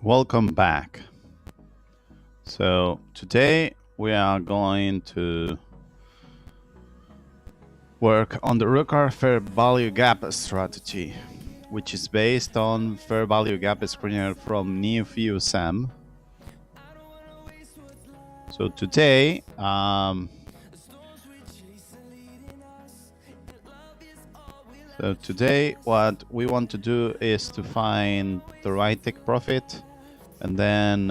Welcome back. So today we are going to work on the Ruckard FairValueGap strategy, which is based on FairValueGap screener from NewViewSAM. So today, what we want to do is to find the right take profit, and then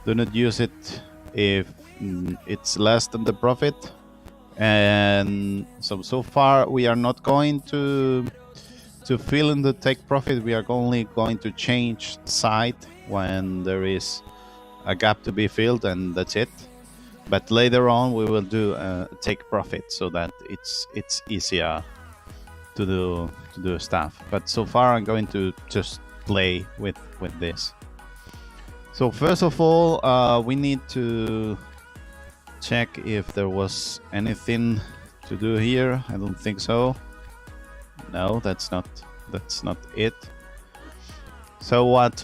do not use it if it's less than the profit. And so far we are not going to fill in the take profit. We are only going to change side when there is a gap to be filled, and that's it. But later on we will do take profit so that it's easier to do stuff. But so far I'm going to just play with this. So first of all, we need to check if there was anything to do here. I don't think so. No, that's not it. So what?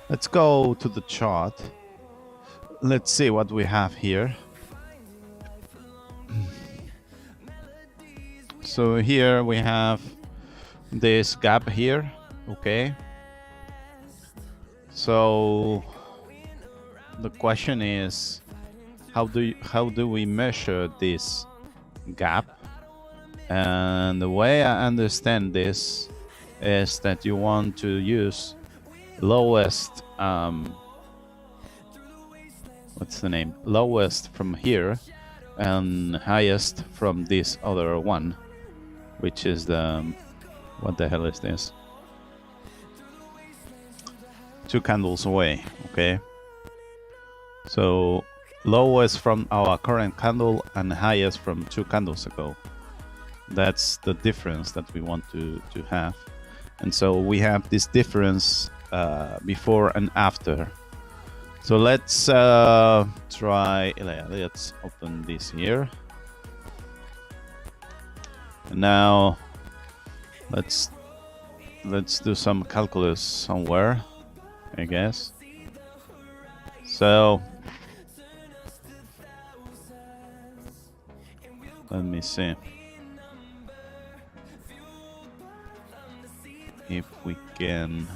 Let's go to the chart. Let's see what we have here. So here we have this gap here. Okay. So the question is, how do we measure this gap? And the way I understand this is that you want to use lowest what's the name? Lowest from here and highest from this other one, which is the, what the hell is this? 2 candles away. Okay. So lowest from our current candle and highest from 2 candles ago. That's the difference that we want to have. And so we have this difference before and after. So let's try, let's open this here. And now let's do some calculus somewhere, I guess. So let me see if we can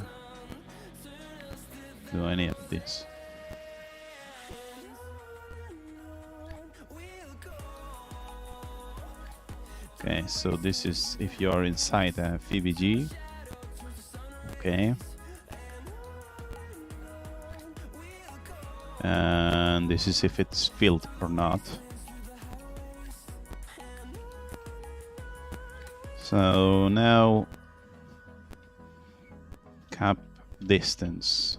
do any of this. Okay, so this is if you are inside a FVG. Okay. And this is if it's filled or not. So now cap distance.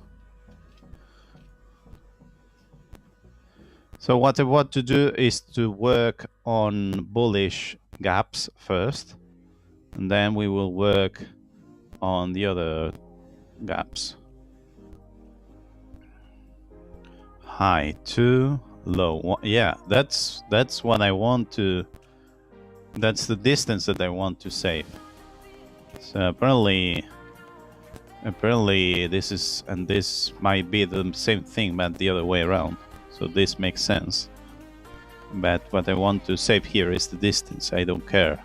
So what I want to do is to work on bullish gaps first, and then we will work on the other gaps. High 2, low 1. Yeah, that's what I want to. That's the distance that I want to save. So apparently this is, and this might be the same thing, but the other way around. So this makes sense. But what I want to save here is the distance. I don't care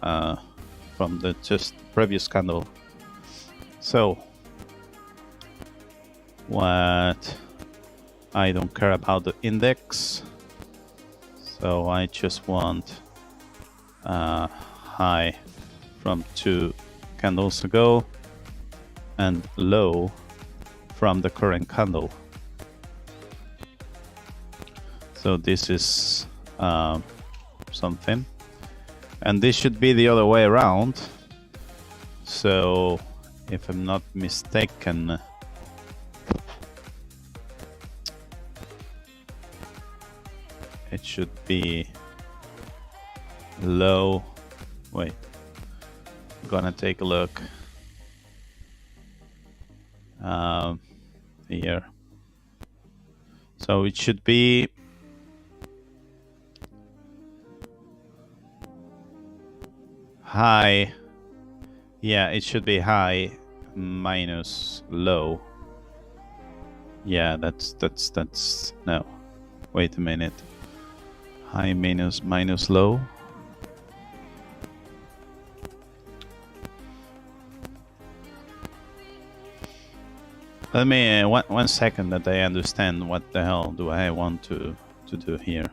from the just previous candle. So what? I don't care about the index. So I just want high from 2 candles ago and low from the current candle. So this is something, and this should be the other way around. So if I'm not mistaken, it should be low. Wait, I'm gonna take a look here. So it should be high. Yeah, it should be high minus low. Yeah, that's no. Wait a minute. High minus low. Let me 1 second that I understand what the hell do I want to do here.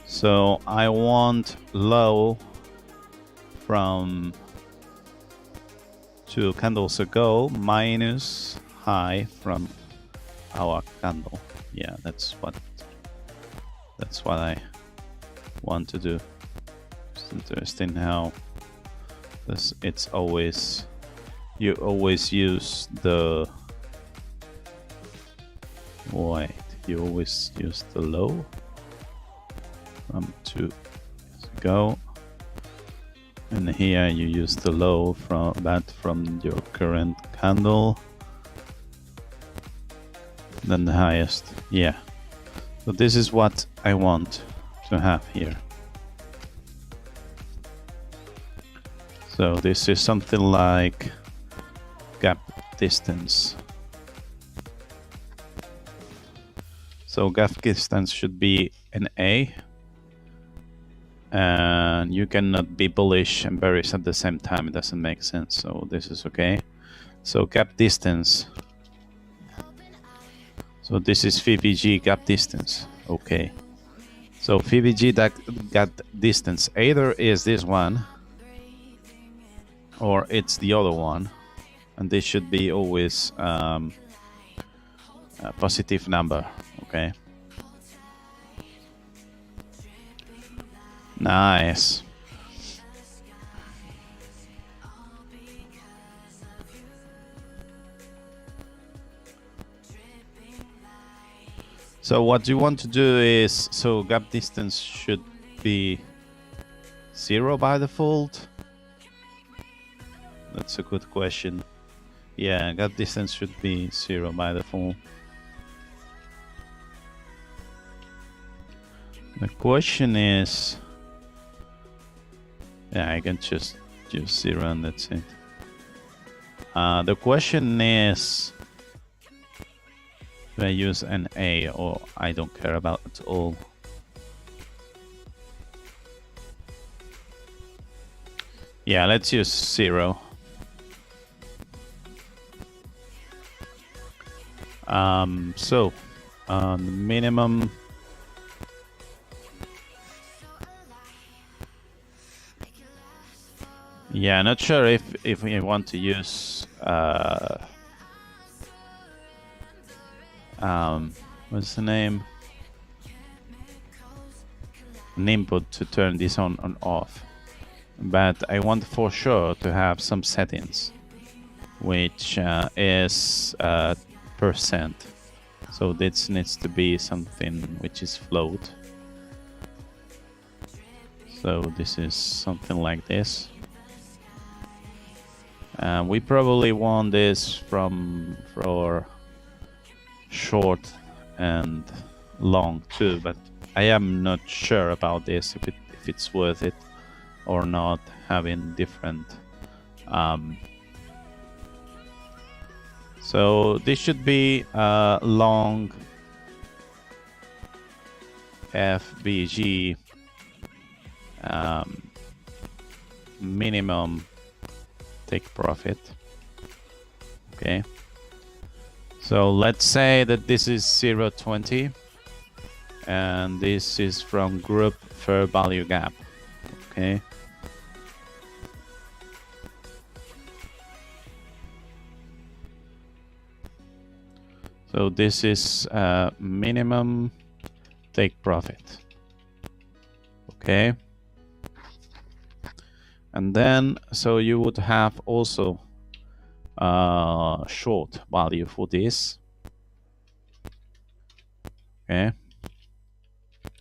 So I want low from 2 candles ago minus high from our candle. Yeah, that's what I want to do. It's interesting how it's always, you always use the, wait, you always use the low from 2 ago, and here you use the low from your current candle, then the highest. Yeah, so this is what I want to have here. So this is something like gap distance. So gap distance should be an A, and you cannot be bullish and bearish at the same time. It doesn't make sense. So this is okay. So gap distance. So this is VBG gap distance. Okay. So VBG gap distance either is this one, or it's the other one, and this should be always a positive number. Okay, nice. So what you want to do is, so gap distance should be 0 by default. That's a good question. Yeah, gap distance should be 0 by default. The question is, yeah, I can just use 0 and that's it. The question is, do I use an A or I don't care about it at all? Yeah, let's use 0. So the minimum, yeah, not sure if we want to use what's the name, an input to turn this on and off, but I want for sure to have some settings, which is %. So this needs to be something which is float. So this is something like this. We probably want this for short and long too, but I am not sure about this, if it's worth it or not, having different. So this should be long FBG minimum take profit. Okay, so let's say that this is 0.20 and this is from group FairValueGap. Okay, so this is minimum take profit. Okay, and then so you would have also short value for this. Okay,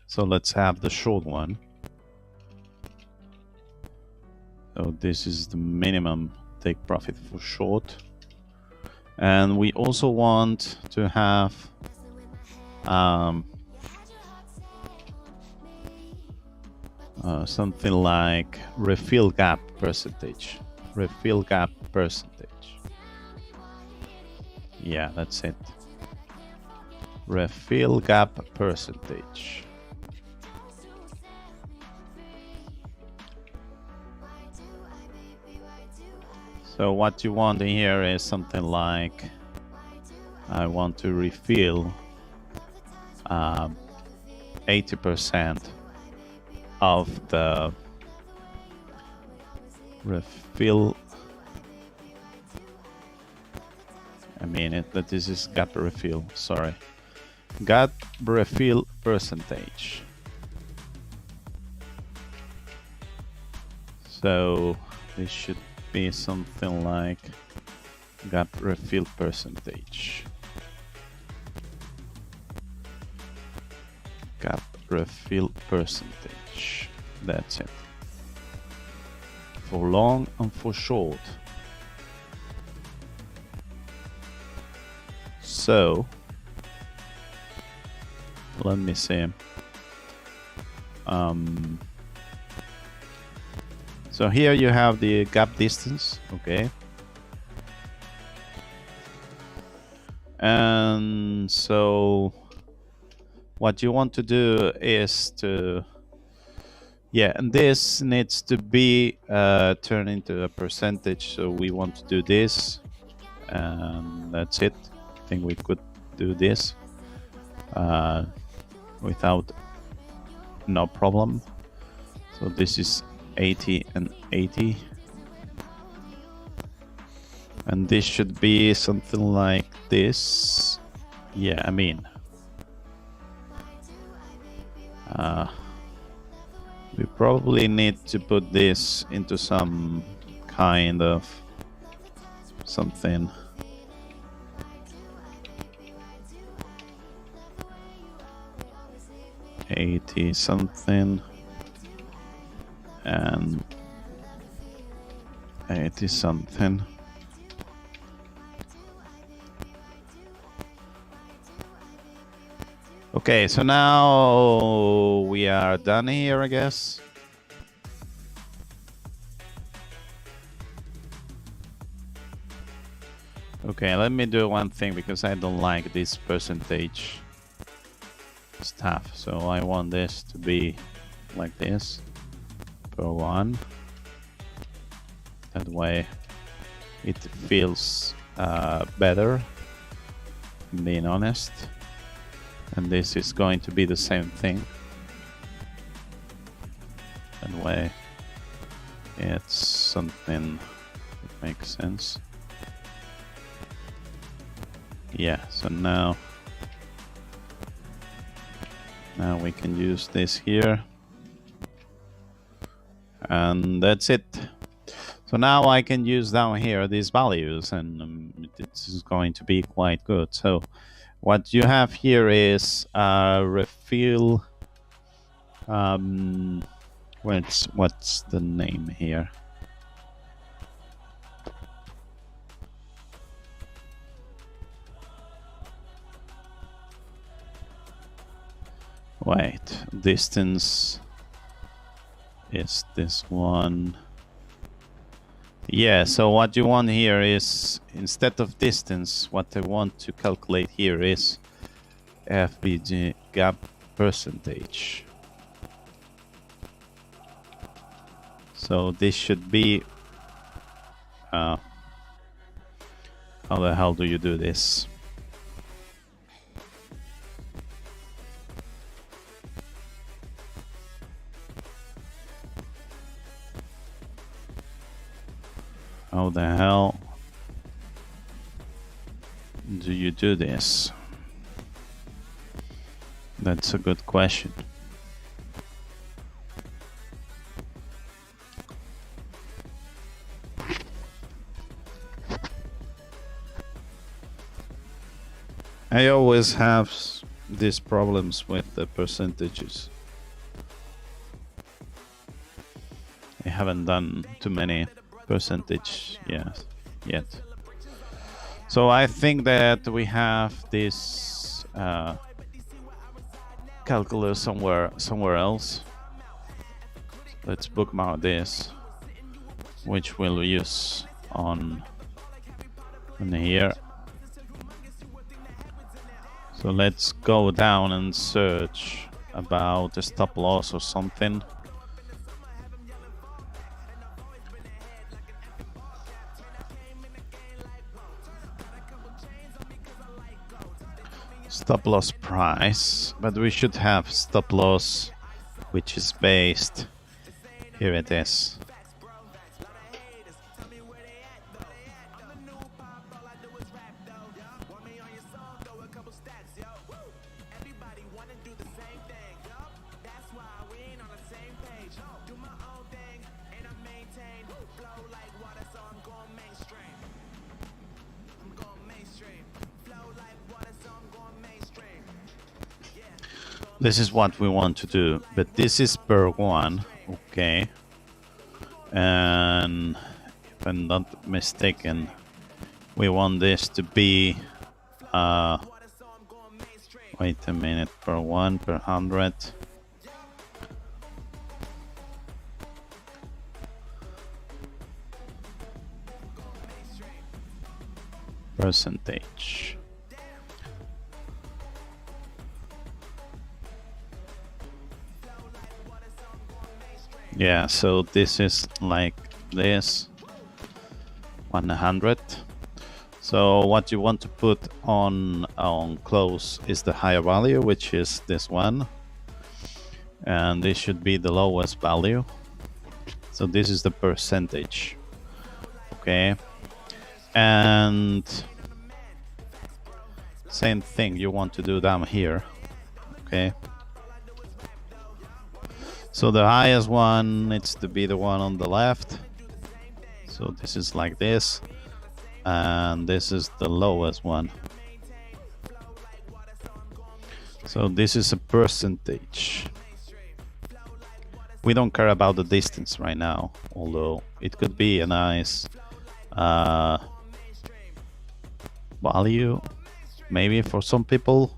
so let's have the short one. So this is the minimum take profit for short, and we also want to have something like refill gap percentage. Refill gap percentage. Yeah, that's it. Refill gap percentage. So what you want in here is something like, I want to refill 80% of the refill. I mean that this is gap refill, sorry. Gap refill percentage. So this should be something like gap refill percentage. Gap refill percentage. That's it. For long and for short. So let me see. So here you have the gap distance, okay. And so what you want to do is to, yeah, and this needs to be turned into a percentage. So we want to do this, and that's it. I think we could do this without no problem. So this is 80 and 80, and this should be something like this. Yeah, I mean we probably need to put this into some kind of something. $80 something and 80 something. Okay, so now we are done here, I guess. Okay, let me do one thing because I don't like this percentage stuff. So I want this to be like this per one. That way it feels better, being honest. And this is going to be the same thing. That way it's something that makes sense. Yeah, so now we can use this here. And that's it. So now I can use down here these values, and this is going to be quite good. So what you have here is refill. What's the name here? Wait, distance is this one. Yeah, so what you want here is, instead of distance, what I want to calculate here is FBG gap percentage. So this should be, how the hell do you do this? How the hell do you do this? That's a good question. I always have these problems with the percentages. I haven't done too many percentage yet. So I think that we have this calculus somewhere else. let's bookmark this, which we'll use on here. So let's go down and search about a stop loss or something. Stop loss price, but we should have stop loss which is based, here it is. This is what we want to do, but this is per one, okay. And if I'm not mistaken, we want this to be, wait a minute, per one, per 100. Percentage. Yeah, so this is like this, 100. So what you want to put on close is the higher value, which is this one, and this should be the lowest value. So this is the percentage, okay. And same thing you want to do down here, okay. So the highest one needs to be the one on the left. So this is like this, and this is the lowest one. So this is a percentage. We don't care about the distance right now, although it could be a nice value maybe for some people,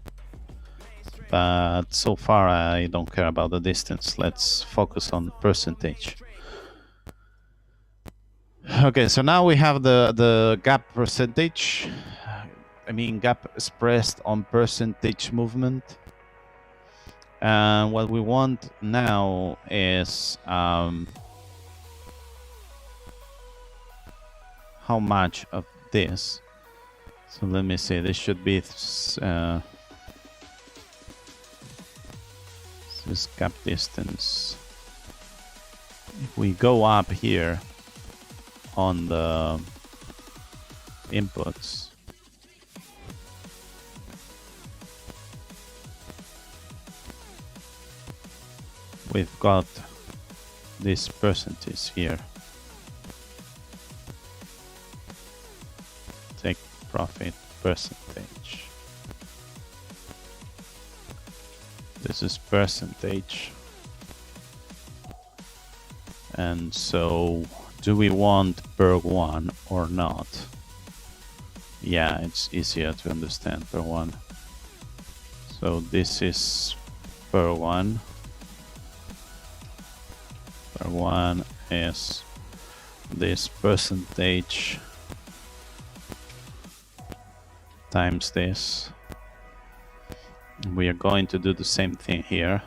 but so far I don't care about the distance. Let's focus on percentage. Okay, so now we have the gap percentage. I mean gap expressed on percentage movement. And what we want now is how much of this. So let me see, this should be this gap distance. If we go up here on the inputs, we've got this percentage here. Take profit percentage. This is percentage. And so do we want per one or not? Yeah, it's easier to understand per one. So this is per one. Per one is this percentage times this. We are going to do the same thing here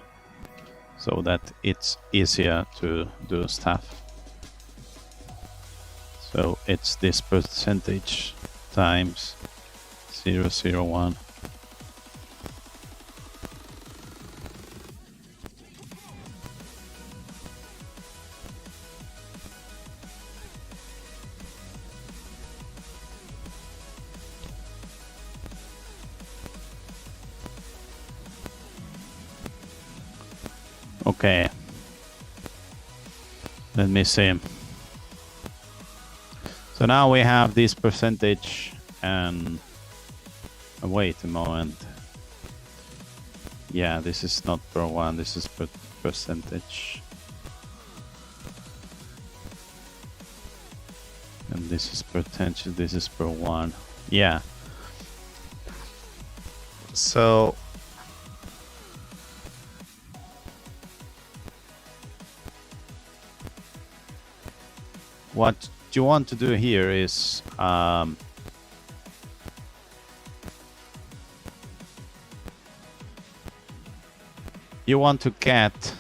so that it's easier to do stuff. So it's this percentage times 0.001. Okay, let me see. So now we have this percentage and wait a moment. Yeah, this is not per one, this is per percentage. And this is percentage, this is per one. Yeah. So what you want to do here is you want to get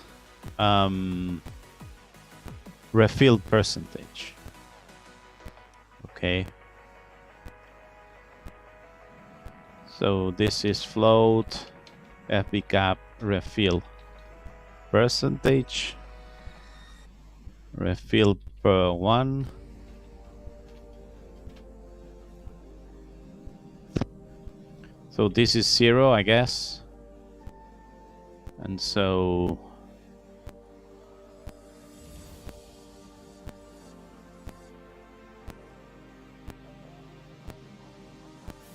refill percentage. Okay. So this is float FVGap refill percentage, refill per 1. So this is 0, I guess. And so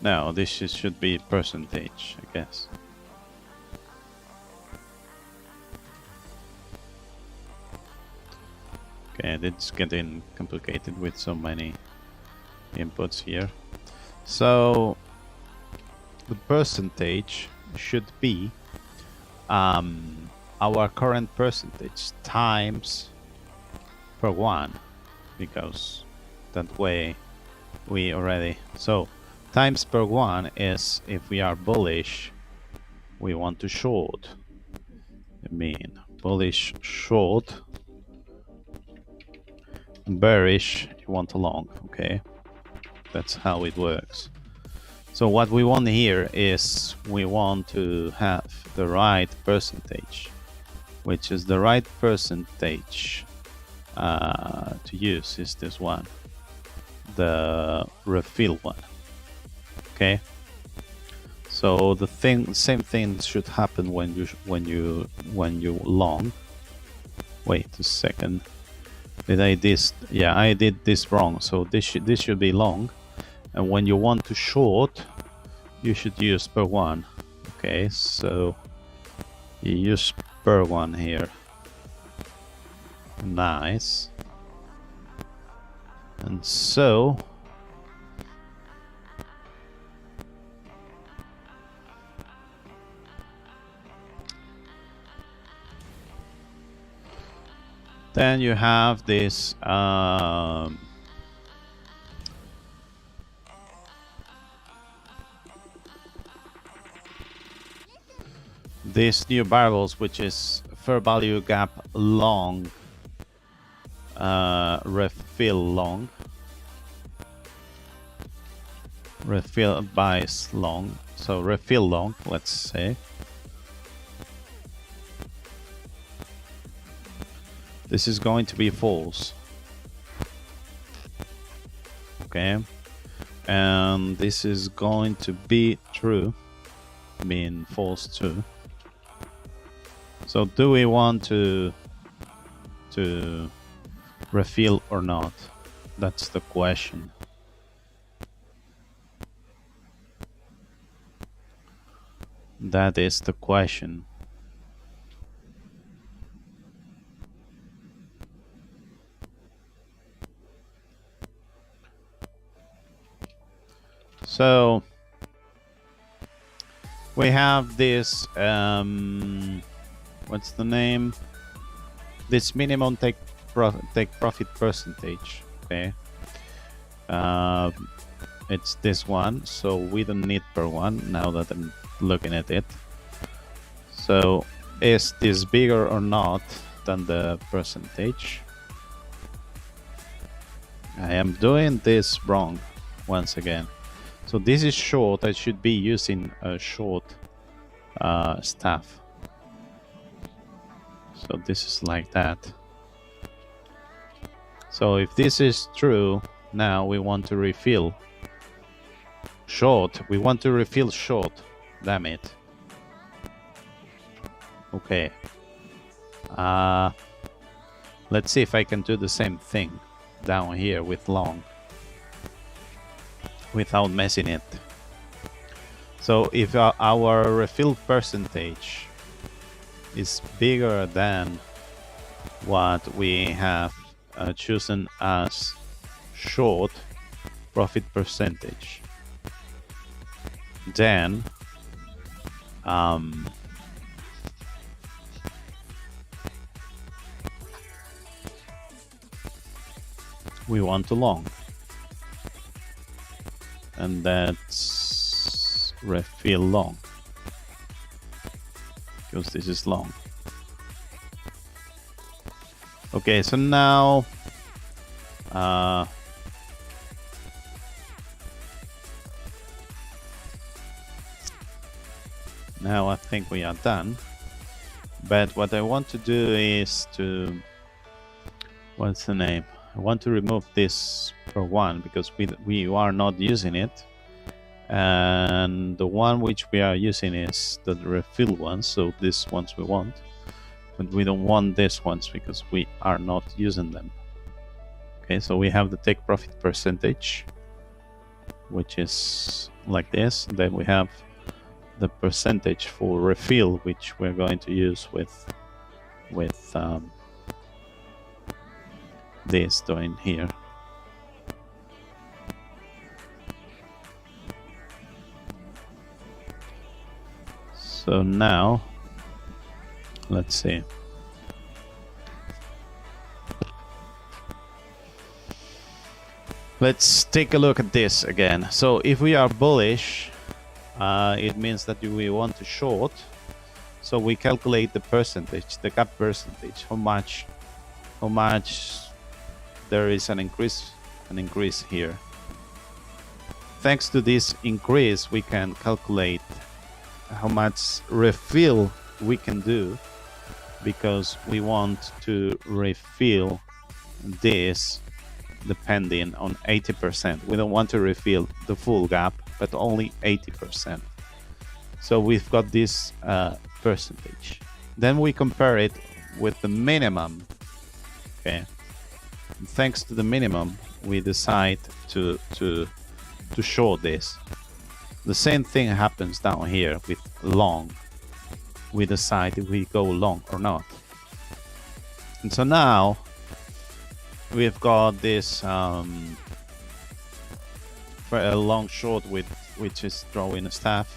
no, this should be percentage, I guess. Okay, it's getting complicated with so many inputs here. So the percentage should be our current percentage times per 1, because that way we already, so times per 1 is if we are bullish, we want to short. I mean, bullish short, bearish you want a long. Okay, that's how it works. So what we want here is we want to have the right percentage, which is the right percentage to use is this one, the refill one. Okay, so the same thing should happen when you long. Wait a second, did I this? Yeah, I did this wrong. So this should be long, and when you want to short, you should use per 1. Okay, so you use per 1 here. Nice. And so then you have this these new variables, which is fair value gap long, refill long, refill bias long, so refill long, let's say. This is going to be false. Okay, and this is going to be true, mean false too. So do we want to refill or not? That's the question. That is the question. So we have this what's the name? This minimum take profit percentage. Okay, it's this one, so we don't need per 1 now that I'm looking at it. So is this bigger or not than the percentage? I am doing this wrong once again. So this is short. I should be using a short stuff. So this is like that. So if this is true, now we want to refill short. We want to refill short. Damn it. Okay. Let's see if I can do the same thing down here with long without messing it. So if our refill percentage is bigger than what we have chosen as short profit percentage, then we want to long, and that's refill long, because this is long. Okay, so now now I think we are done. But what I want to do is to, what's the name? I want to remove this per one because we are not using it, and the one which we are using is the refill one. So these ones we want, but we don't want these ones because we are not using them. Okay, so we have the take profit percentage, which is like this. Then we have the percentage for refill, which we're going to use with this doing here. So now let's see. Let's take a look at this again. So if we are bullish, it means that we want to short. So we calculate the percentage, the gap percentage, how much there is an increase here. Thanks to this increase, we can calculate how much refill we can do, because we want to refill this depending on 80%. We don't want to refill the full gap, but only 80%. So we've got this percentage. Then we compare it with the minimum. Okay. And thanks to the minimum, we decide to short this. The same thing happens down here with long. We decide if we go long or not. And so now we've got this a long short with which is drawing a staff,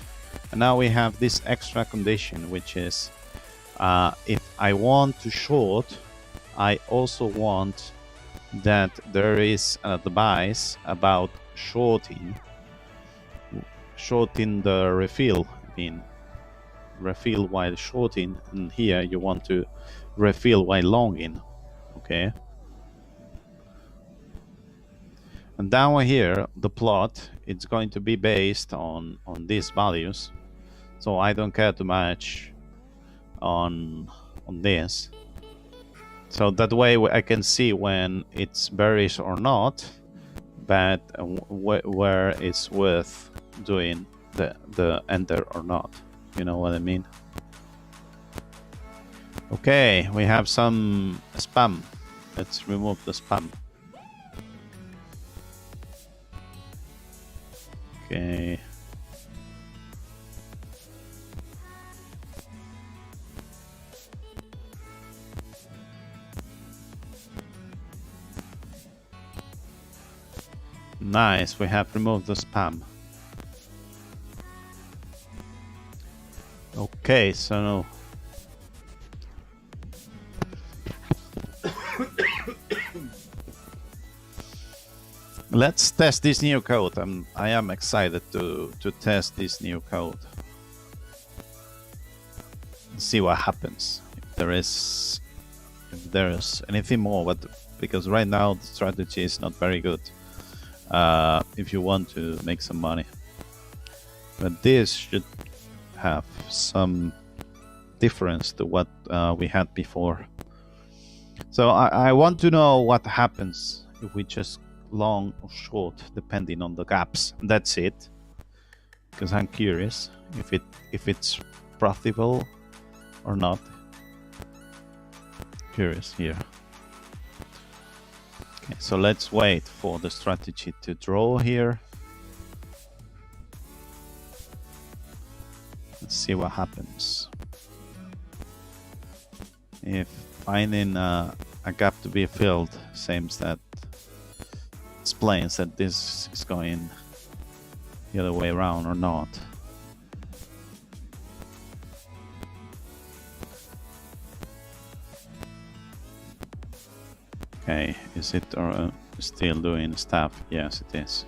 and now we have this extra condition, which is if I want to short, I also want that there is an advice about shorting the refill. I mean, refill while shorting, and here you want to refill while longing. Okay. And down here, the plot, it's going to be based on these values. So I don't care too much on this. So that way I can see when it's bearish or not, but where it's worth doing the enter or not. You know what I mean? Okay, we have some spam. Let's remove the spam. Okay. Nice, we have removed the spam. Okay, so let's test this new code. I am excited to test this new code. See what happens. If there's anything more, but because right now the strategy is not very good. If you want to make some money, but this should have some difference to what we had before. So I want to know what happens if we just long or short depending on the gaps. That's it, because I'm curious if it's profitable or not. Curious here. Okay, so let's wait for the strategy to draw here. Let's see what happens. If finding a gap to be filled seems that explains that this is going the other way around or not. Okay, is it or still doing stuff. Yes, it is.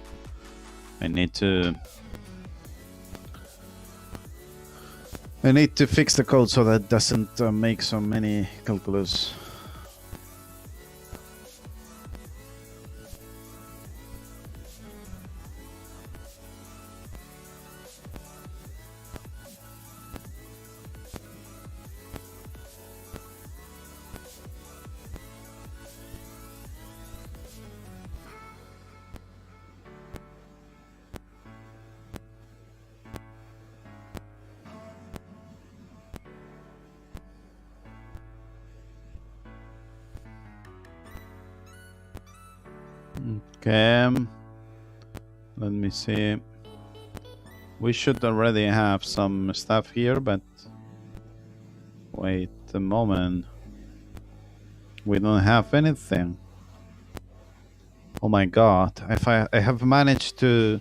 I need to fix the code so that it doesn't make so many calculus. Okay, let me see. We should already have some stuff here, but wait a moment. We don't have anything. Oh my god! If I have managed to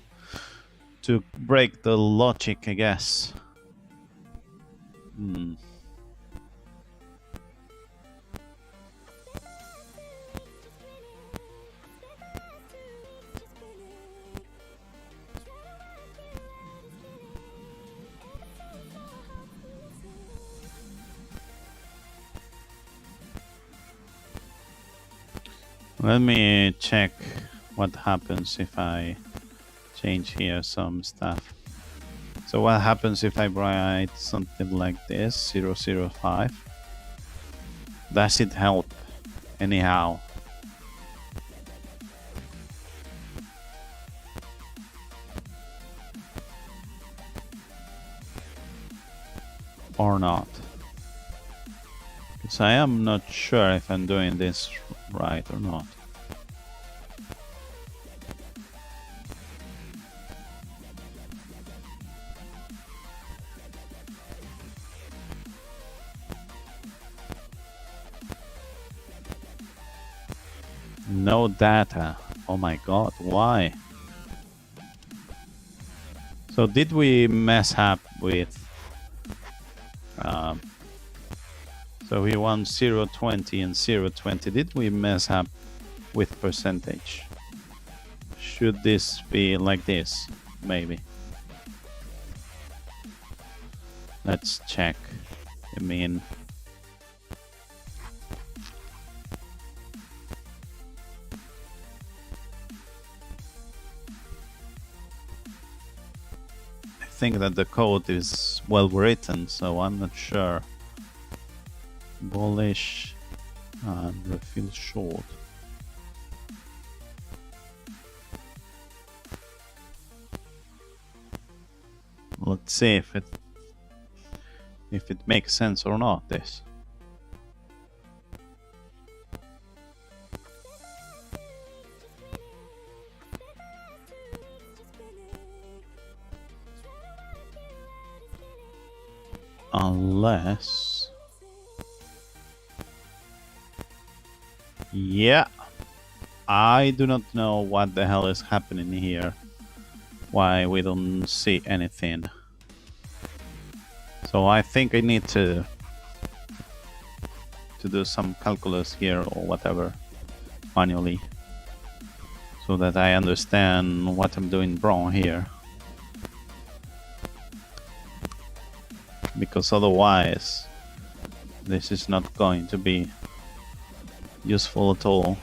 break the logic, I guess. Let me check what happens if I change here some stuff. So what happens if I write something like this, 005? Does it help anyhow? Or not? Because I am not sure if I'm doing this right or not. No data. Oh my god, why? So did we mess up with... so we want 0.20 and 0.20. Did we mess up with percentage? Should this be like this? Maybe. Let's check. I mean... I think that the code is well written, so I'm not sure. Bullish and refill short. Let's see if it makes sense or not, this. Unless... yeah, I do not know what the hell is happening here. Why we don't see anything. So I think I need to do some calculus here or whatever manually, so that I understand what I'm doing wrong here. Because otherwise this is not going to be useful at all.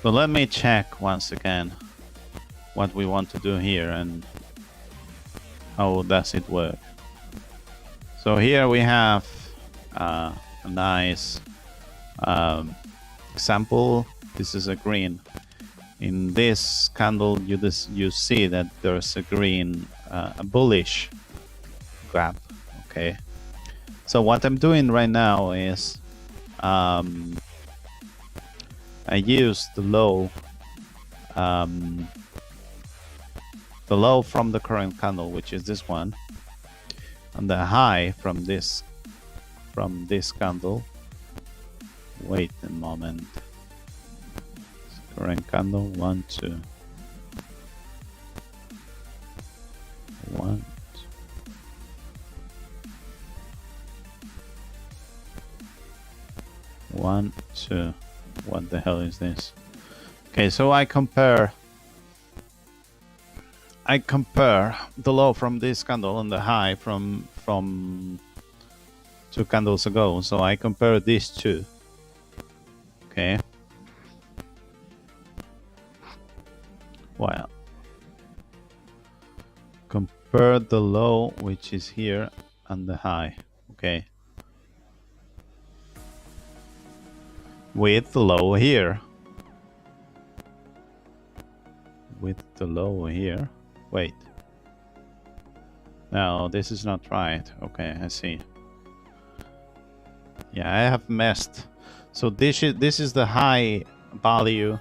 So let me check once again what we want to do here and how does it work. So here we have a nice example. This is a green. In this candle, you see that there's a green, a bullish gap. Okay. So what I'm doing right now is I use the low from the current candle, which is this one, and the high from this candle. Wait a moment. Current candle 1, 2, 1. 1, 2. What the hell is this? Okay, so I compare the low from this candle and the high from 2 candles ago. So I compare these two. Okay. Well, compare the low, which is here, and the high. Okay. With the low here. With the low here. Wait. No, this is not right. Okay, I see. Yeah, I have messed. So this is the high value,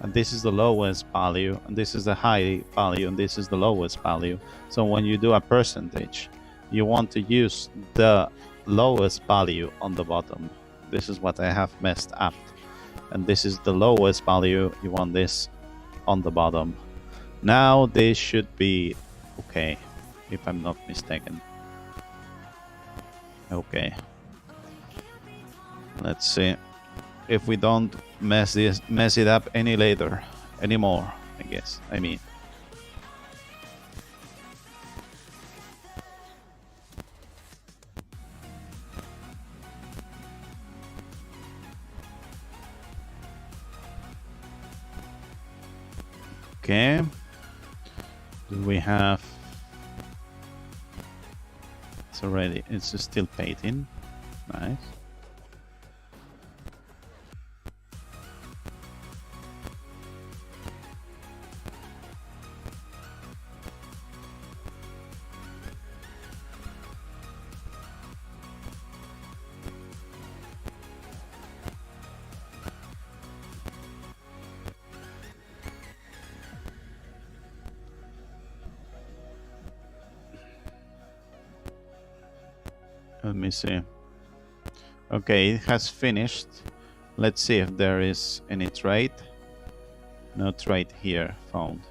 and this is the lowest value, and this is the high value, and this is the lowest value. So when you do a percentage, you want to use the lowest value on the bottom. This is what I have messed up. And this is the lowest value. You want this on the bottom. Now this should be okay, if I'm not mistaken. Okay. Let's see if we don't mess it up anymore, I guess. I mean. Okay. Do we have? It's already. It's still painting. Nice. Let me see. Okay, it has finished. Let's see if there is any trade. No trade here found.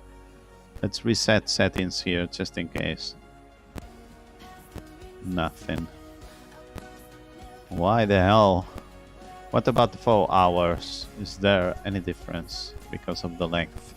Let's reset settings here just in case. Nothing. Why the hell? What about the 4 hours? Is there any difference because of the length?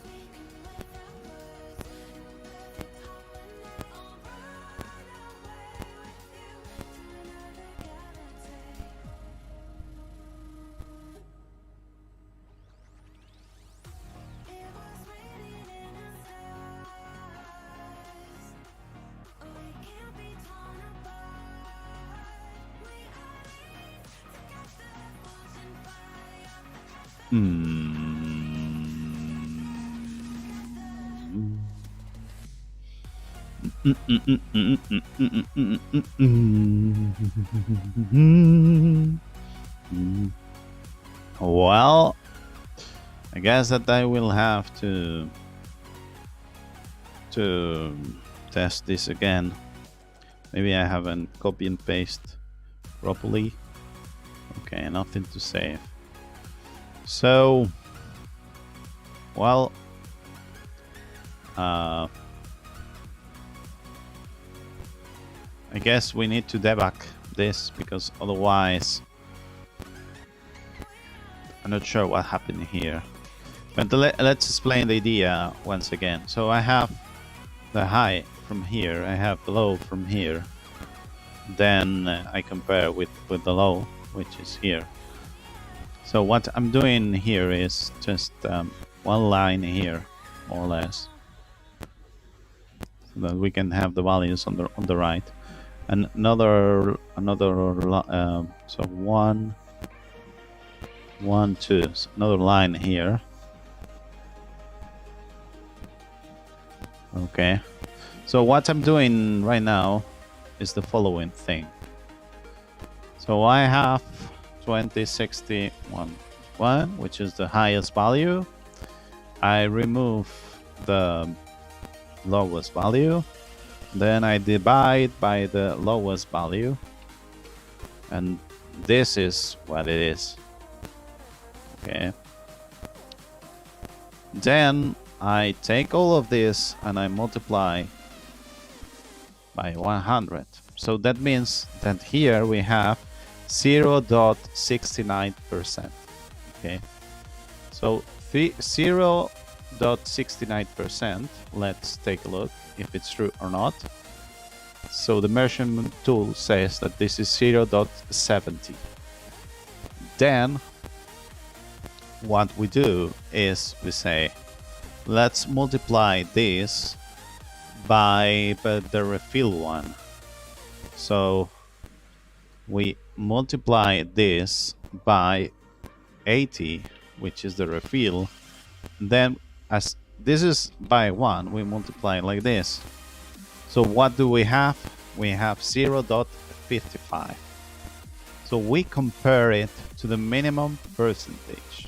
Well, I guess that I will have to test this again. Maybe I haven't copy and paste properly. Okay, nothing to save. So, well, I guess we need to debug this because otherwise I'm not sure what happened here. But let's explain the idea once again. So I have the high from here, I have the low from here. Then I compare with the low, which is here. So what I'm doing here is just one line here, more or less, so that we can have the values on the right, and another so 1, 1, 2, so another line here. Okay, so what I'm doing right now is the following thing. So I have 2061, which is the highest value. I remove the lowest value, then I divide by the lowest value, and this is what it is. Okay, then I take all of this and I multiply by 100. So that means that here we have 0.69%. Okay, so 0.69%. Let's take a look if it's true or not. So the measurement tool says that this is 0.70. Then what we do is we say, let's multiply this by the refill one. So we multiply this by 80, which is the refill. Then as this is by 1, we multiply like this. So what do we have? We have 0.55. So we compare it to the minimum percentage.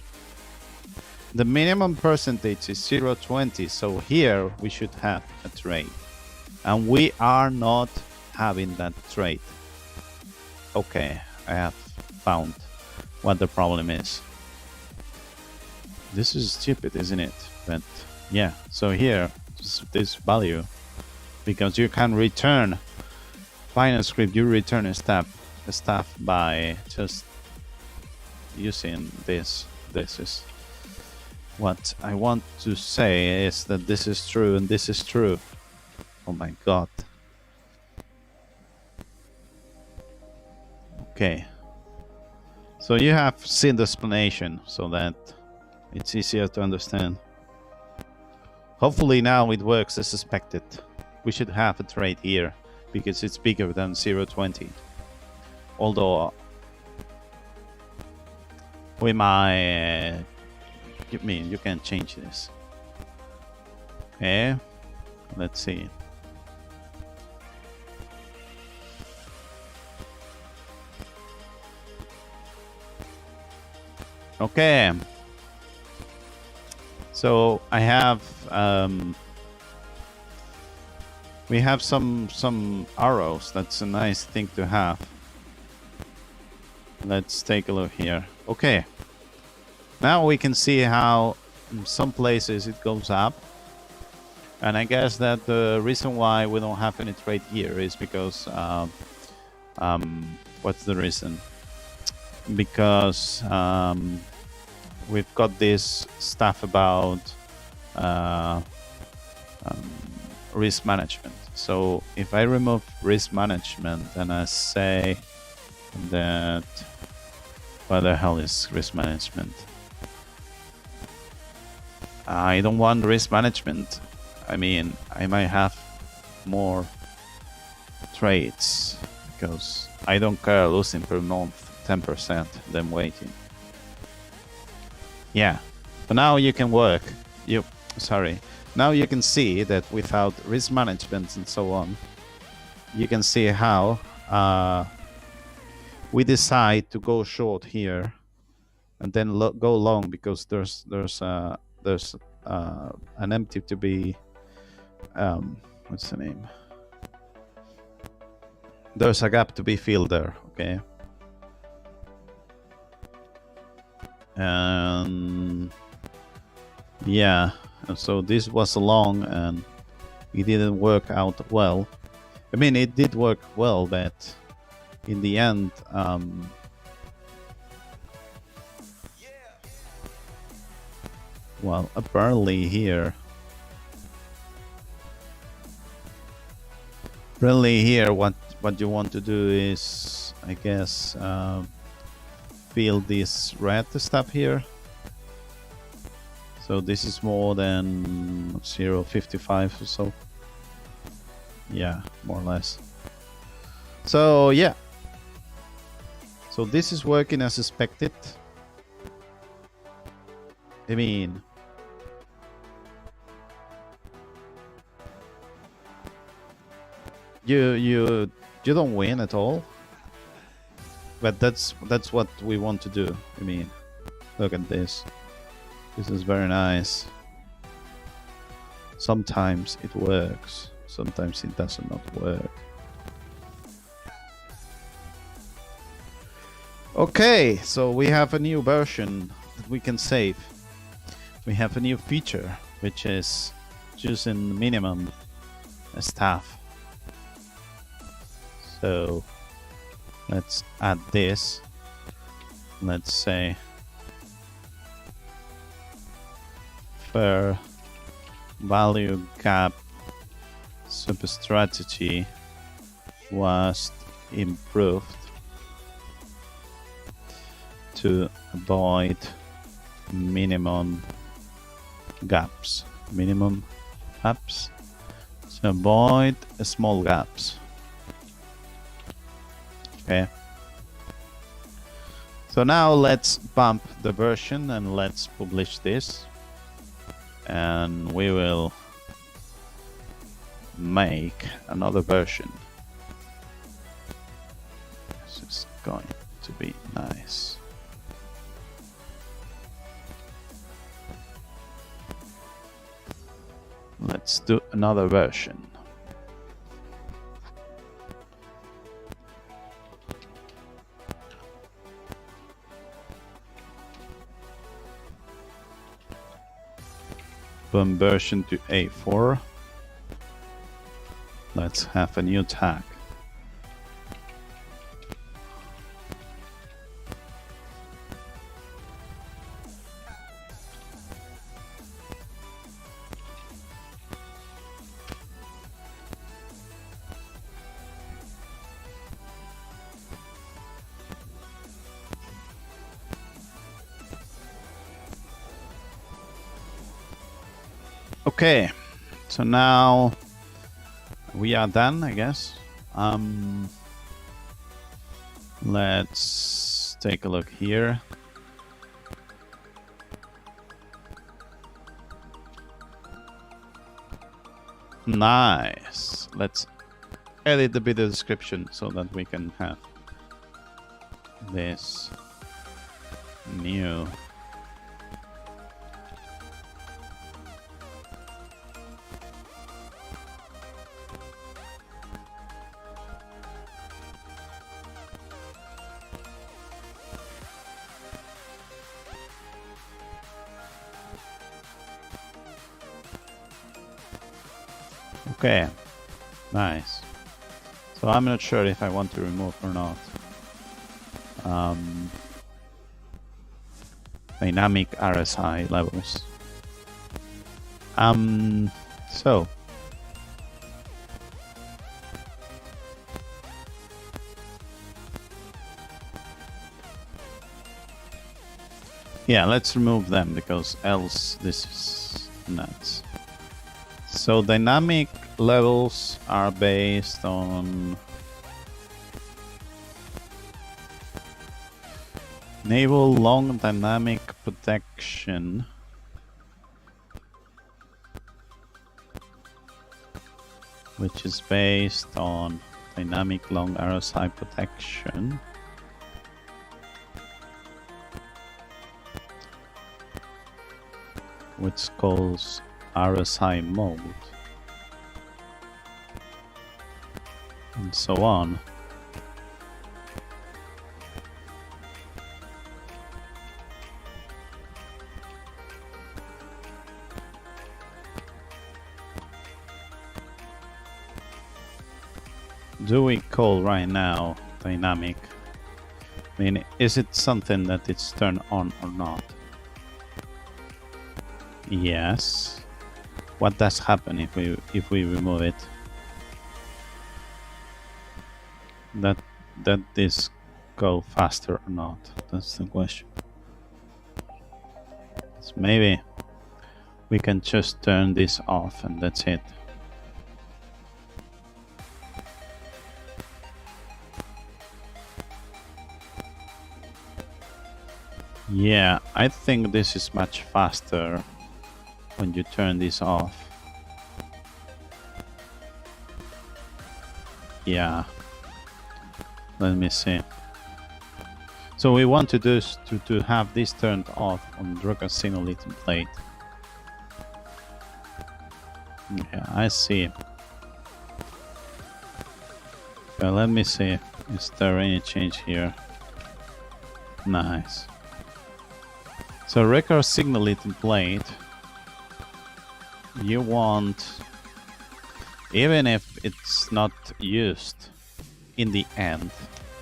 The minimum percentage is 0.20, so here we should have a trade. And we are not having that trade. Okay, I have found what the problem is. This is stupid, isn't it? But yeah, so here, this value, because you can return Binance script, you return a stuff by just using this. This is what I want to say, is that this is true and this is true. Oh my god. Okay, so you have seen the explanation so that it's easier to understand. Hopefully now it works as expected. We should have a trade here because it's bigger than 0.20. Although we might, you can change this. Okay, let's see. Okay, so I have we have some arrows. That's a nice thing to have. Let's take a look here. Okay, now we can see how in some places it goes up, and I guess that the reason why we don't have any trade here is because what's the reason? Because we've got this stuff about risk management. So if I remove risk management and I say that, what the hell is risk management? I don't want risk management. I mean, I might have more trades because I don't care losing per month 10% than waiting. Yeah, but now you can work. Now you can see that without risk management and so on, you can see how we decide to go short here and then go long because there's an empty to be what's the name? There's a gap to be filled there. Okay. And yeah, so this was long and it didn't work out well. I mean, it did work well, but in the end, well, apparently here, what you want to do is, I guess, fill this red stuff here. So this is more than 0.55 or so. Yeah, more or less. So yeah. So this is working as expected. I mean, you don't win at all. But that's what we want to do. I mean, look at this. This is very nice. Sometimes it works. Sometimes it does not work. Okay, so we have a new version that we can save. We have a new feature, which is choosing minimum stuff. So Let's add this. Let's say fair value gap substrategy was improved to avoid minimum gaps. Minimum gaps. So avoid small gaps. Okay. So now let's bump the version and let's publish this. And we will make another version. This is going to be nice. Let's do another version. Version to A4. Let's have a new tag. Okay, so now we are done, I guess. Let's take a look here. Nice. Let's edit the video description so that we can have this new. Okay, nice. So I'm not sure if I want to remove or not. Dynamic RSI levels. So yeah, let's remove them because else this is nuts. So dynamic levels are based on enable long dynamic protection, which is based on dynamic long RSI protection. Which calls RSI mode and so on. Do we call right now dynamic? I mean, is it something that it's turned on or not? Yes. What does happen if we remove it? That this go faster or not? That's the question. So maybe we can just turn this off and that's it. Yeah, I think this is much faster when you turn this off. Yeah. Let me see. So we want to do to have this turned off on Ruckard Zignaly template. Yeah, I see. Let me see. Is there any change here? Nice. So Ruckard Zignaly template. You want, even if it's not used in the end,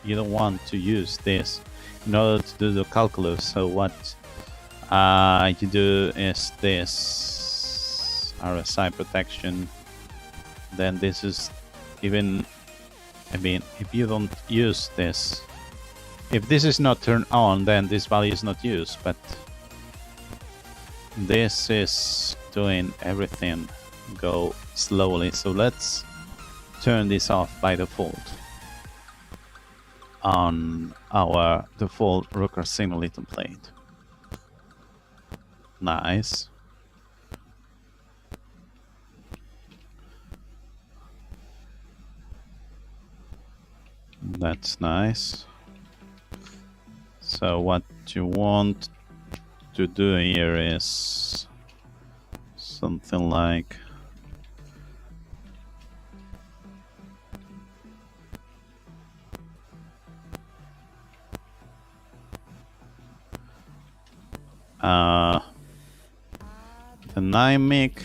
you don't want to use this in order to do the calculus. So what you do is this RSI protection. Then this is even, I mean, if you don't use this, if this is not turned on, then this value is not used, but this is doing everything go slowly. So let's turn this off by default on our default Ruckard Zignaly template. Nice. That's nice. So what you want to do here is something like dynamic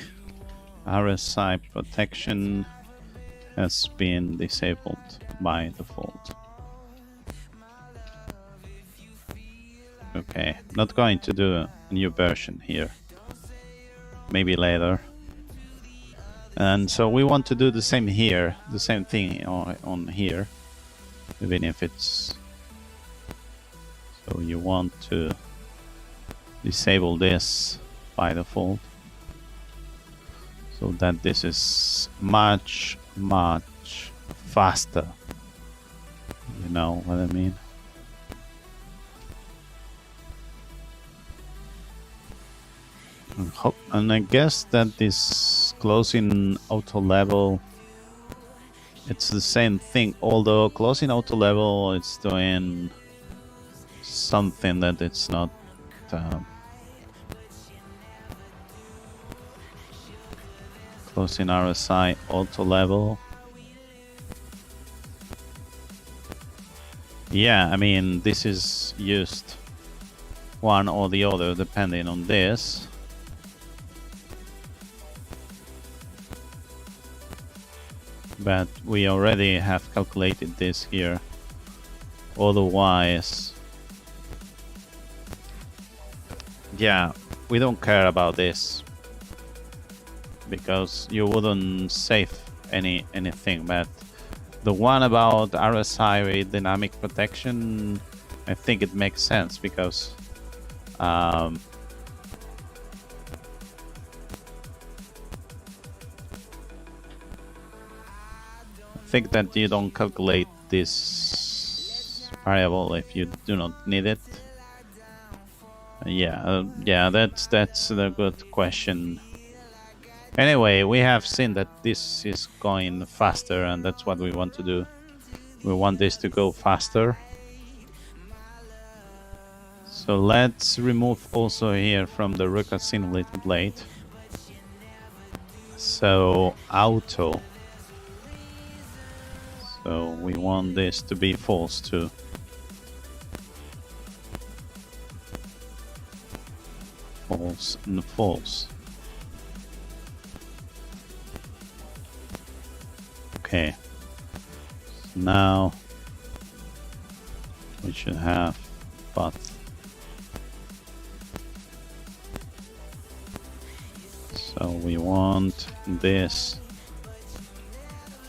RSI protection has been disabled by default. Okay, not going to do a new version here. Maybe later. And so we want to do the same here, the same thing on here, even if it's... So you want to disable this by default, so that this is much faster. You know what I mean? And I guess that this closing auto level, it's the same thing, although closing auto level it's doing something that it's not closing RSI auto level. Yeah, I mean, this is used one or the other depending on this. But we already have calculated this here. Otherwise, yeah, we don't care about this because you wouldn't save anything. But the one about RSI with dynamic protection, I think it makes sense because I think that you don't calculate this variable if you do not need it. Yeah, that's a good question. Anyway, we have seen that this is going faster, and that's what we want to do. We want this to go faster. So let's remove also here from the Ruckard Zignaly template. So auto. So we want this to be false too. False and false. Okay. So now we should have path. So we want this.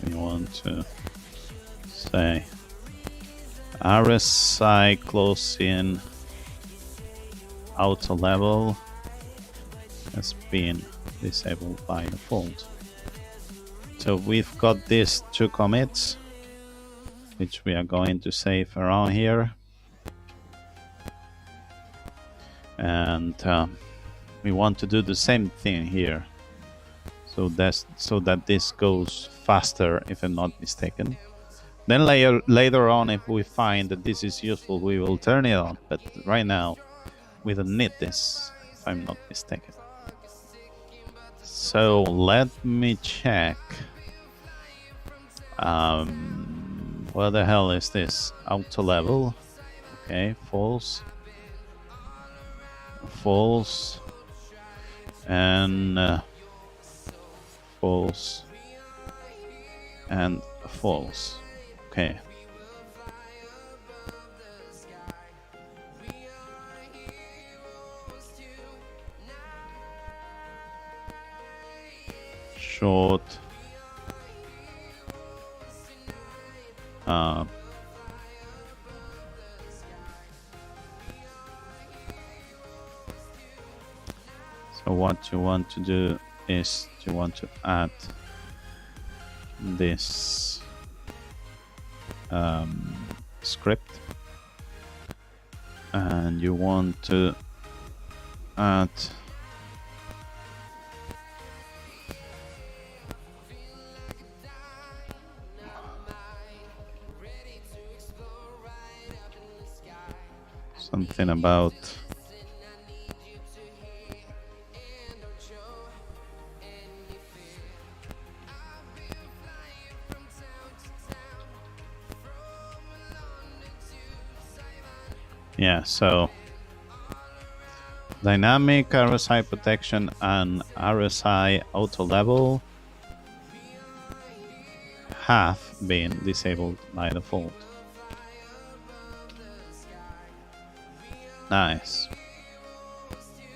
We want to say RSI closing auto level has been disabled by default. So we've got these two commits, which we are going to save around here, and we want to do the same thing here. So that this goes faster, if I'm not mistaken. Then later on, if we find that this is useful, we will turn it on. But right now, we don't need this, if I'm not mistaken. So let me check. What the hell is this? Auto level. Okay, false. False. And false. And false. Okay. short so what you want to do is you want to add this script, and you want to add something about so dynamic RSI protection and RSI auto level have been disabled by default. Nice.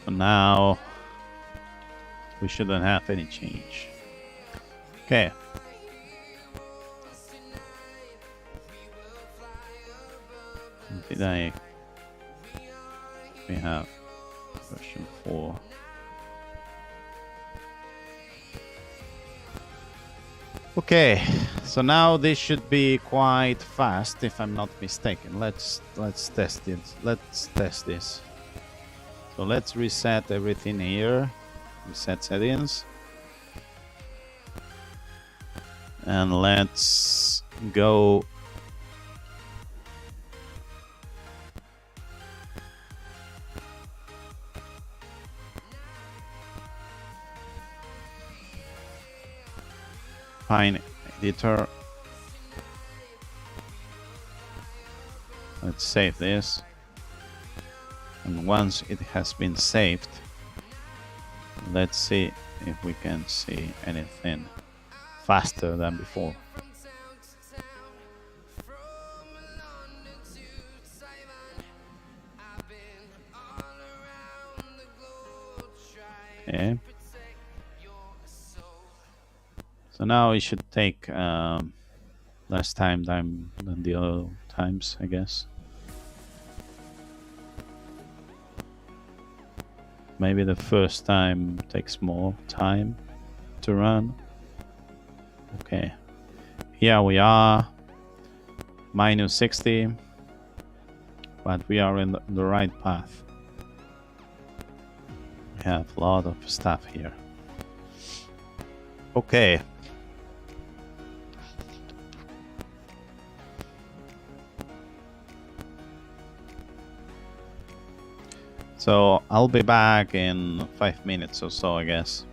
So now we shouldn't have any change. Okay. We have version 4. Okay, so now this should be quite fast if I'm not mistaken. Let's test it. Let's test this. So let's reset everything here. Reset settings. And let's go find editor. Let's save this, and once it has been saved, let's see if we can see anything faster than before. Okay. So now it should take less time than the other times, I guess. Maybe the first time takes more time to run. Okay, here we are, minus 60, but we are in the right path. We have a lot of stuff here. Okay. So I'll be back in 5 minutes or so, I guess.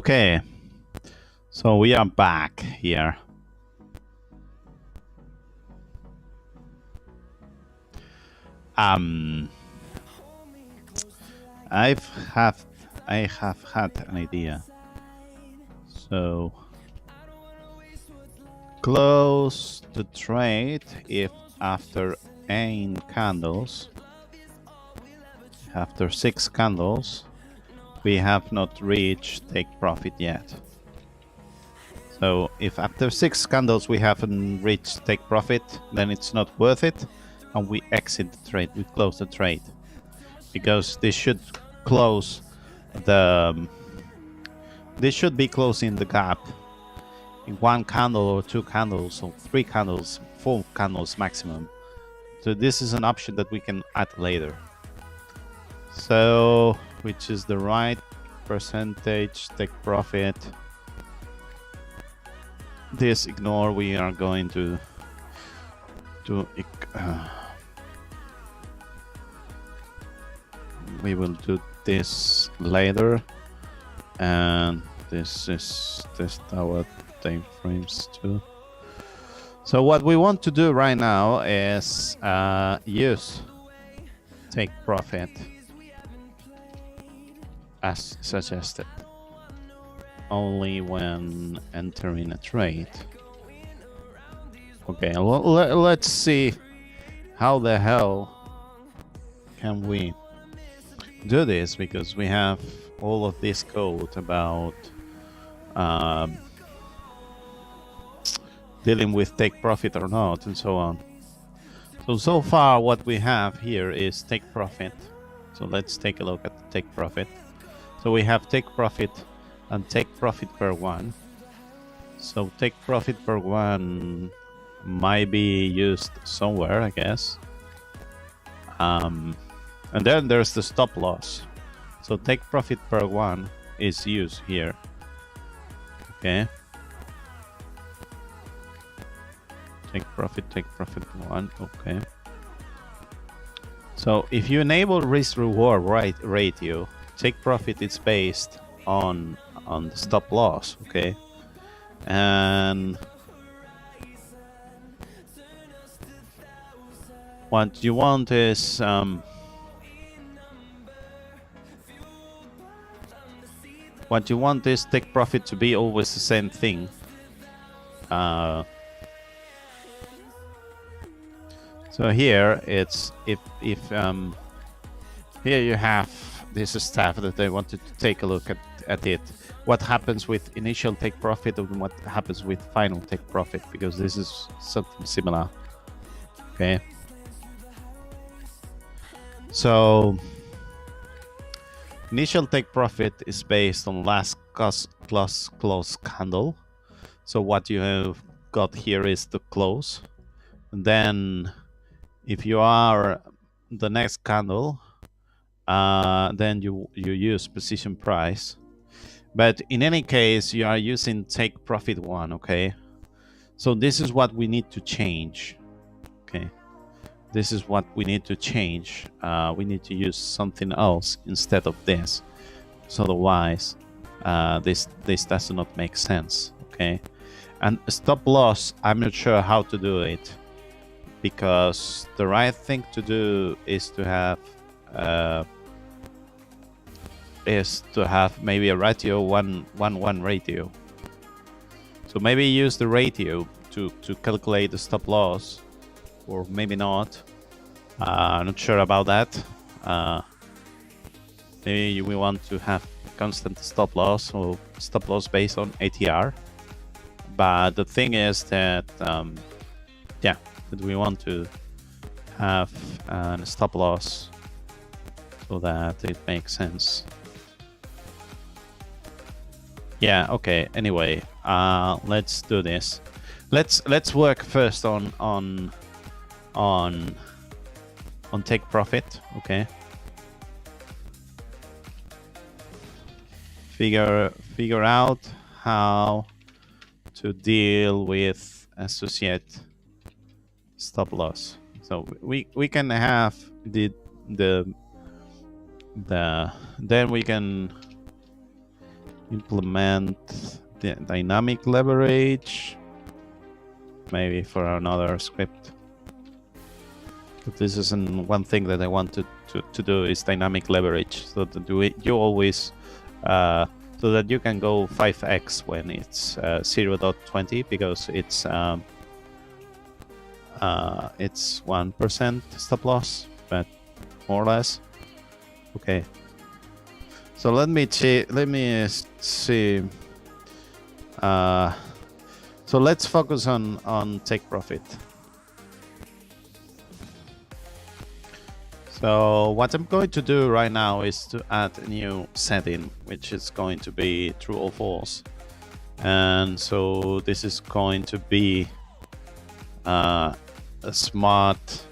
Okay, so we are back here. I have had an idea. So close the trade if after 8 candles, after 6 candles, we have not reached take profit yet. So if after 6 candles we haven't reached take profit, then it's not worth it, and we exit the trade, we close the trade. Because this should close the... This should be closing the gap in 1 candle or 2 candles or 3 candles, 4 candles maximum. So this is an option that we can add later. So, which is the right percentage take profit? This ignore, we are going to we will do this later, and this is test our time frames too. So what we want to do right now is use take profit as suggested only when entering a trade. Okay, let's see how the hell can we do this, because we have all of this code about dealing with take profit or not and so on. So far what we have here is take profit. So let's take a look at the take profit. So we have take profit and take profit per 1. So take profit per 1 might be used somewhere, I guess. And then there's the stop loss. So take profit per 1 is used here. Okay. Take profit 1. Okay. So if you enable risk reward ratio, take profit is based on the stop loss. Okay. And what you want is take profit to be always the same thing. So here it's if here you have this staff that I wanted to take a look at it. What happens with initial take profit and what happens with final take profit, because this is something similar. Okay. So initial take profit is based on last close candle. So what you have got here is the close. And then if you are the next candle, then you use position price. But in any case, you are using take profit 1, okay? So this is what we need to change, okay? This is what we need to change. We need to use something else instead of this. So otherwise, this does not make sense, okay? And stop loss, I'm not sure how to do it, because the right thing to do is to have maybe a ratio 1:1 ratio. So maybe use the ratio to calculate the stop loss, or maybe not. I'm not sure about that. Maybe we want to have constant stop loss, or stop loss based on ATR. But the thing is that yeah, that we want to have a stop loss so that it makes sense. Yeah, okay. Anyway, let's do this. Let's work first on take profit, okay? Figure out how to deal with associate stop loss. So we can have then we can implement the dynamic leverage, maybe for another script. But this isn't one thing that I want to do is dynamic leverage, so that you always so that you can go 5x when it's 0.20 because it's 1% stop loss, but more or less. Okay. So let me see. So let's focus on take profit. So what I'm going to do right now is to add a new setting, which is going to be true or false. And so this is going to be a smart,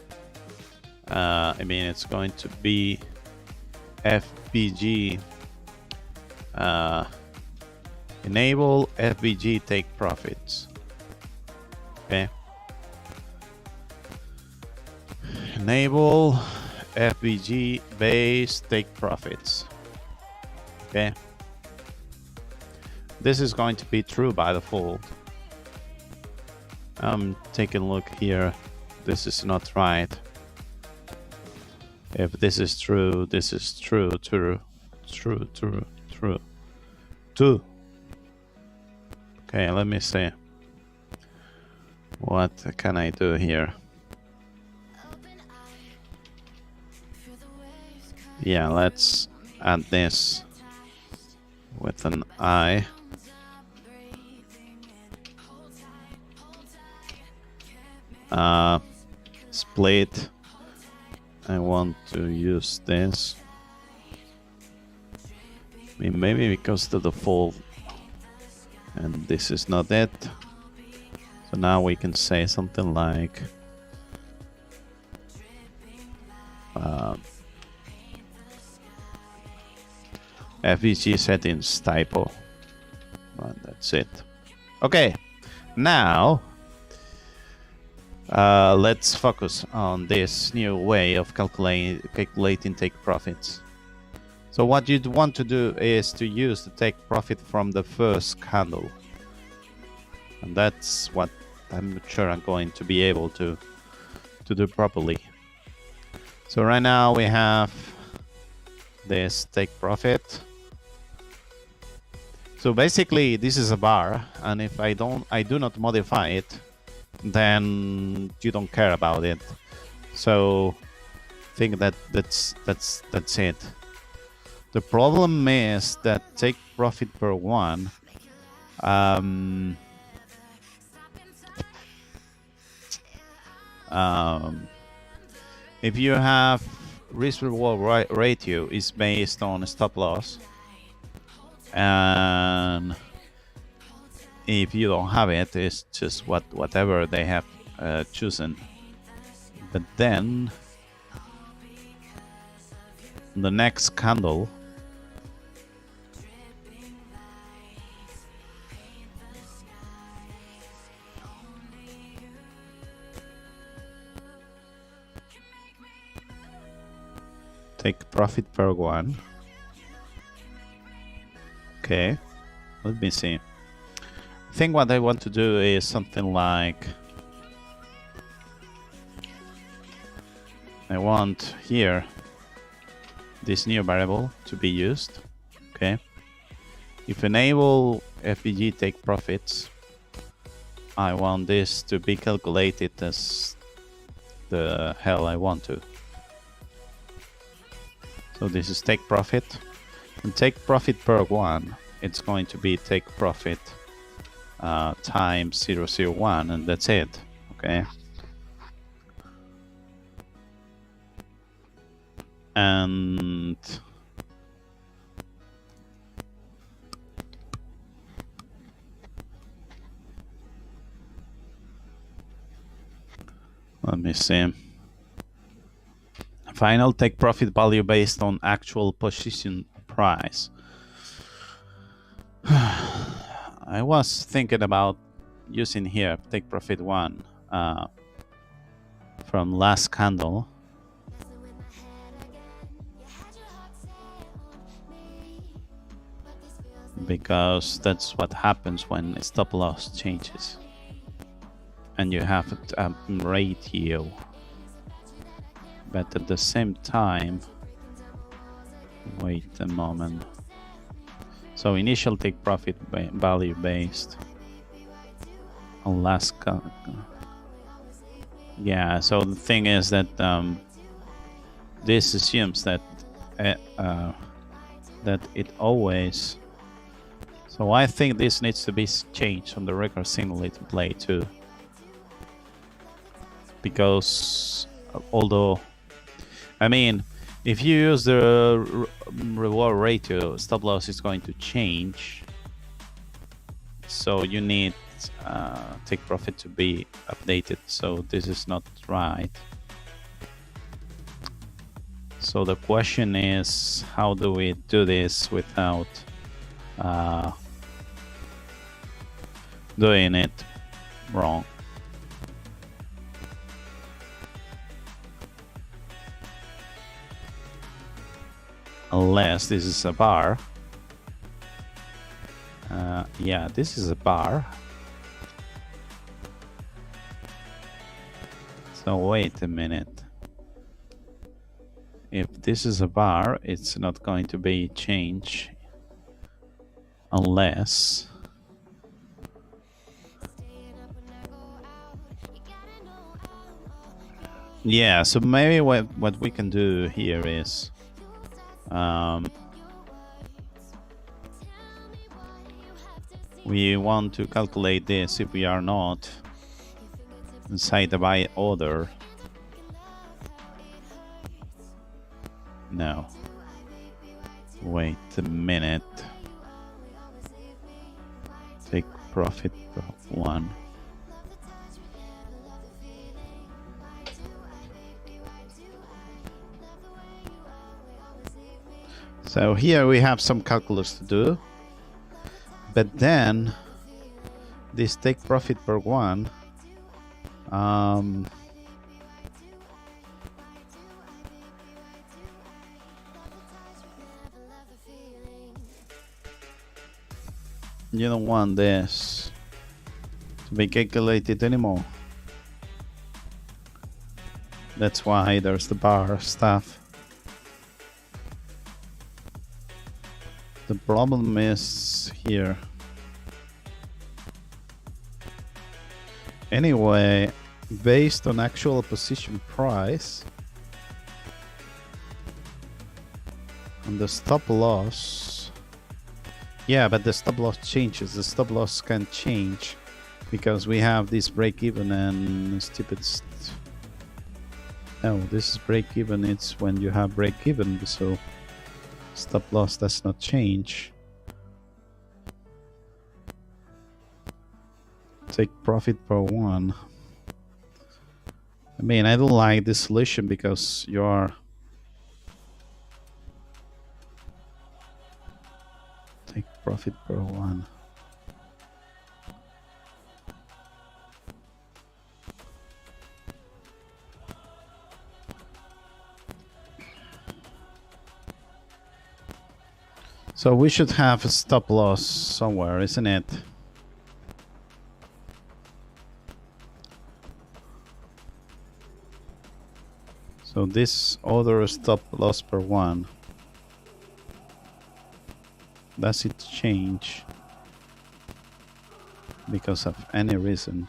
it's going to be FBG, enable FBG take profits. Okay. Enable FBG base take profits. Okay. This is going to be true by default. I'm taking a look here. This is not right. If this is true, this is true. Okay, let me see. What can I do here? Yeah, let's add this with an I. Split. I want to use this. Maybe because the default, and this is not it. So now we can say something like FBG settings typo. Well, that's it. Okay, now let's focus on this new way of calculating take profits. So what you'd want to do is to use the take profit from the first candle, and that's what I'm sure I'm going to be able to do properly. So right now we have this take profit. So basically this is a bar, and if I do not modify it, then you don't care about it. So I think that's it. The problem is that take profit per one if you have risk reward ratio is based on stop loss, and if you don't have it, it's just whatever they have chosen. But then the next candle take profit per one. Okay, let me see. I think what I want to do is something like I want here this new variable to be used. Okay, if enable FBG take profits, I want this to be calculated as the hell I want to. So this is take profit, and take profit per one, it's going to be take profit times 0.001, and that's it. Okay. And let me see. Final take profit value based on actual position price. I was thinking about using here take profit one from last candle. because that's what happens when stop loss changes and you have a ratio. But at the same time, wait a moment. So initial take profit value based on last yeah, so the thing is that this assumes that that it always, so I think this needs to be changed on the Ruckard simulated play too, because although, I mean, if you use the reward ratio, stop loss is going to change, so you need take profit to be updated, so this is not right. So the question is, how do we do this without doing it wrong? Unless this is a bar. Yeah, this is a bar. So wait a minute. If this is a bar, it's not going to be change unless yeah, so maybe what we can do here is we want to calculate this if we are not inside the buy order. No. Wait a minute. Take profit of 1. So here we have some calculus to do. But then this take profit per 1 you don't want this to be calculated anymore. That's why there's the bar stuff. The problem is here. Anyway, based on actual position price and the stop loss, yeah, but the stop loss changes. The stop loss can change because we have this break even and stupid. No, this is break even. It's when you have break even, so stop loss does not change. Take profit per 1. I mean, I don't like this solution because you are take profit per 1. So we should have a stop loss somewhere, isn't it? So this order stop loss per 1. Does it change because of any reason?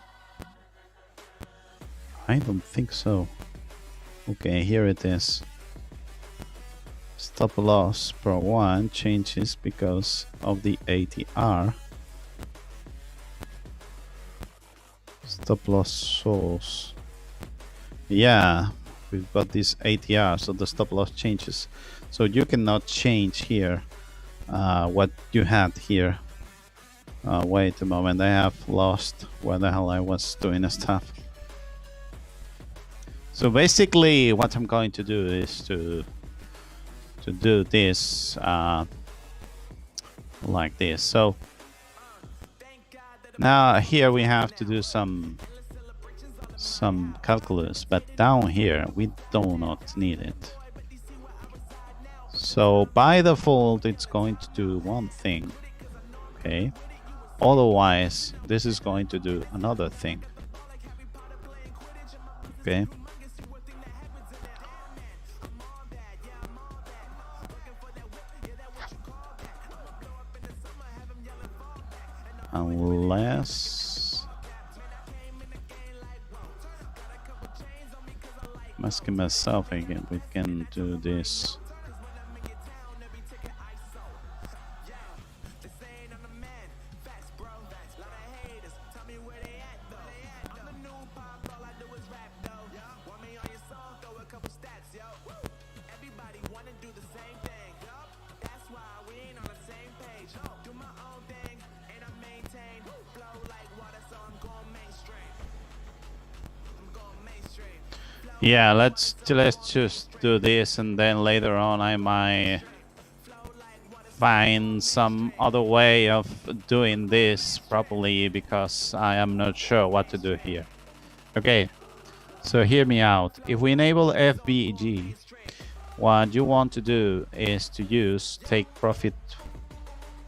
I don't think so. Okay, here it is. Stop loss per 1 changes because of the ATR. Stop loss source. Yeah, we've got this ATR, so the stop loss changes. So you cannot change here what you had here. Wait a moment, I have lost where the hell I was doing the stuff. So basically what I'm going to do is to do this like this. So now here we have to do some calculus, but down here we do not need it. So by default it's going to do one thing. Okay. Otherwise, this is going to do another thing. Okay. Unless I'm asking myself again, we can do this. Yeah, let's just do this, and then later on I might find some other way of doing this properly, because I am not sure what to do here. Okay, so hear me out. If we enable FBG, what you want to do is to use take profit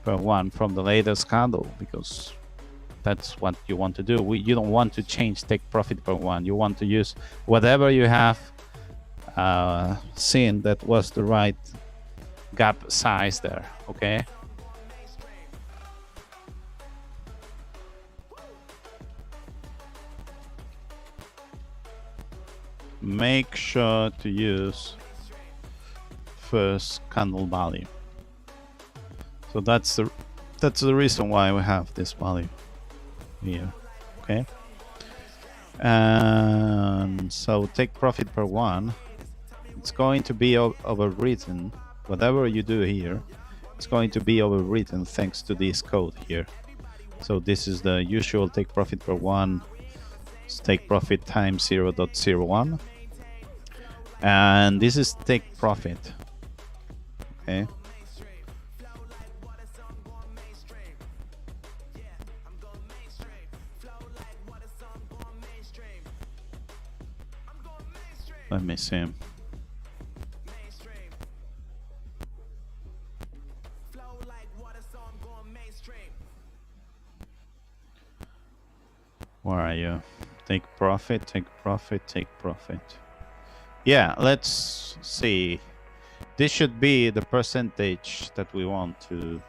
per one from the latest candle, because that's what you want to do. You don't want to change take profit per one. You want to use whatever you have seen that was the right gap size there. Okay. Make sure to use first candle value. So that's the reason why we have this value here. Okay. And so take profit per one, it's going to be overwritten. Whatever you do here, it's going to be overwritten thanks to this code here. So this is the usual take profit per one, take profit times 0.01, and this is take profit. Okay. Let me see. Where are you? Take profit, take profit, take profit. Yeah, let's see. This should be the percentage that we want to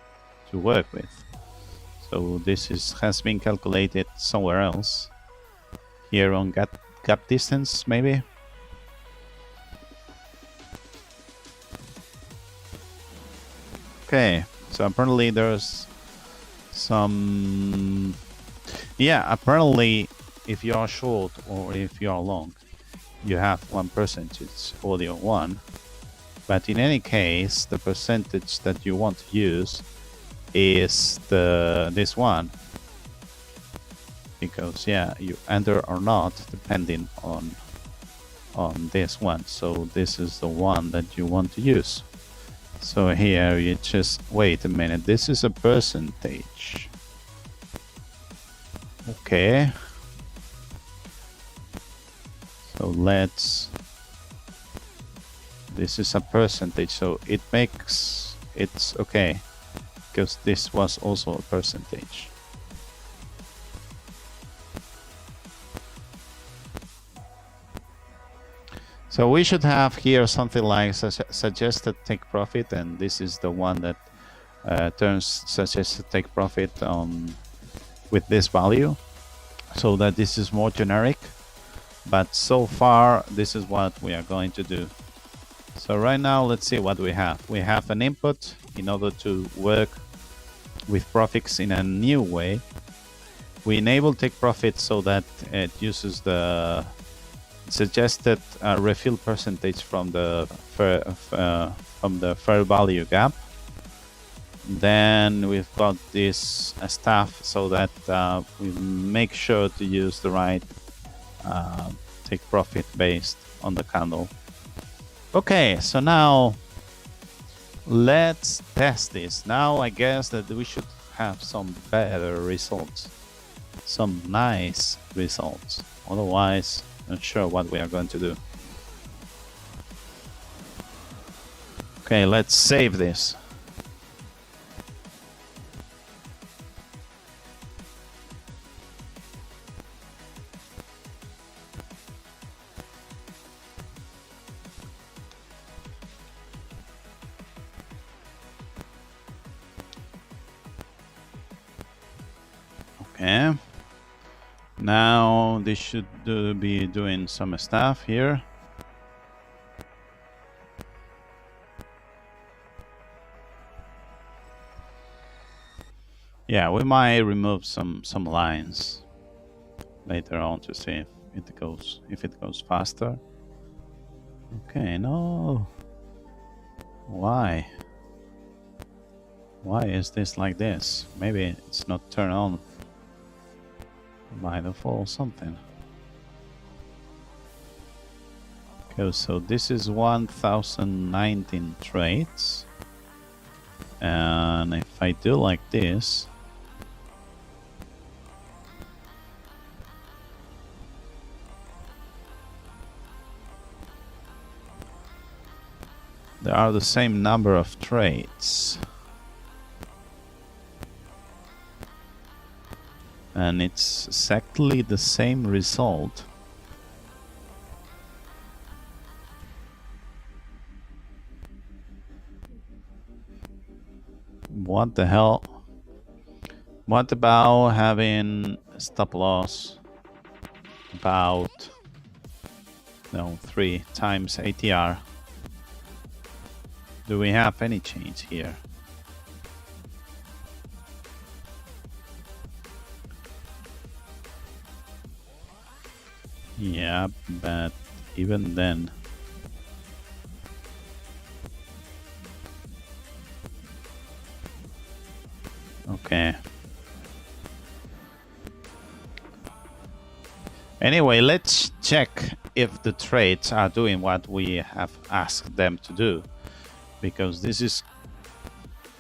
work with. So this has been calculated somewhere else. Here on gap distance, maybe. Okay, so apparently there's some... Yeah, apparently if you are short or if you are long, you have 1%, it's audio 1. But in any case, the percentage that you want to use is this one. Because yeah, you enter or not depending on this one. So this is the one that you want to use. So here you just wait a minute. This is a percentage. Okay. So let's. This is a percentage, so it makes it's okay because this was also a percentage. So we should have here something like suggested take profit, and this is the one that turns suggested take profit with this value, so that this is more generic. But so far, this is what we are going to do. So right now, let's see what we have. We have an input in order to work with profits in a new way. We enable take profit so that it uses the suggested refill percentage from the fair value gap. Then we've got this stuff so that we make sure to use the right take profit based on the candle. Okay, so now let's test this. Now I guess that we should have some better results, some nice results. Otherwise, not sure what we are going to do. Okay, let's save this. Okay. Now this should be doing some stuff here. Yeah, we might remove some lines later on to see if it goes faster. Okay, no. Why? Why is this like this? Maybe it's not turned on by default or something. Okay, so this is 1019 trades. And if I do like this, there are the same number of trades. And it's exactly the same result. What the hell? What about having stop loss about 3 times ATR? Do we have any change here? Yeah, but even then, okay. Anyway, let's check if the trades are doing what we have asked them to do, because this is,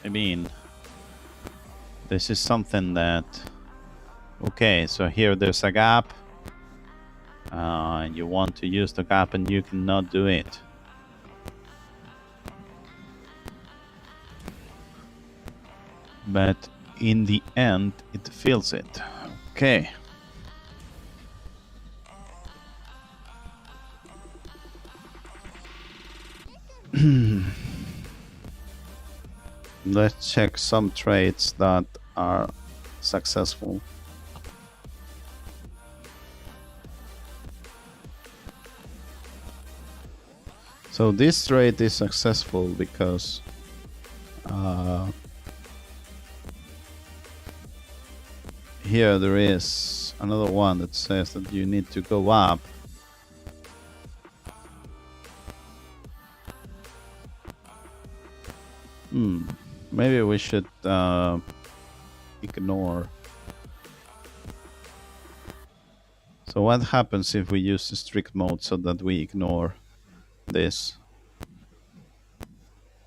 I mean, this is something that, okay, so here there's a gap. You want to use the gap and you cannot do it. But in the end, it fills it. Okay. Let's check some trades that are successful. So this trade is successful because here there is another one that says that you need to go up. Maybe we should ignore. So what happens if we use the strict mode so that we ignore this?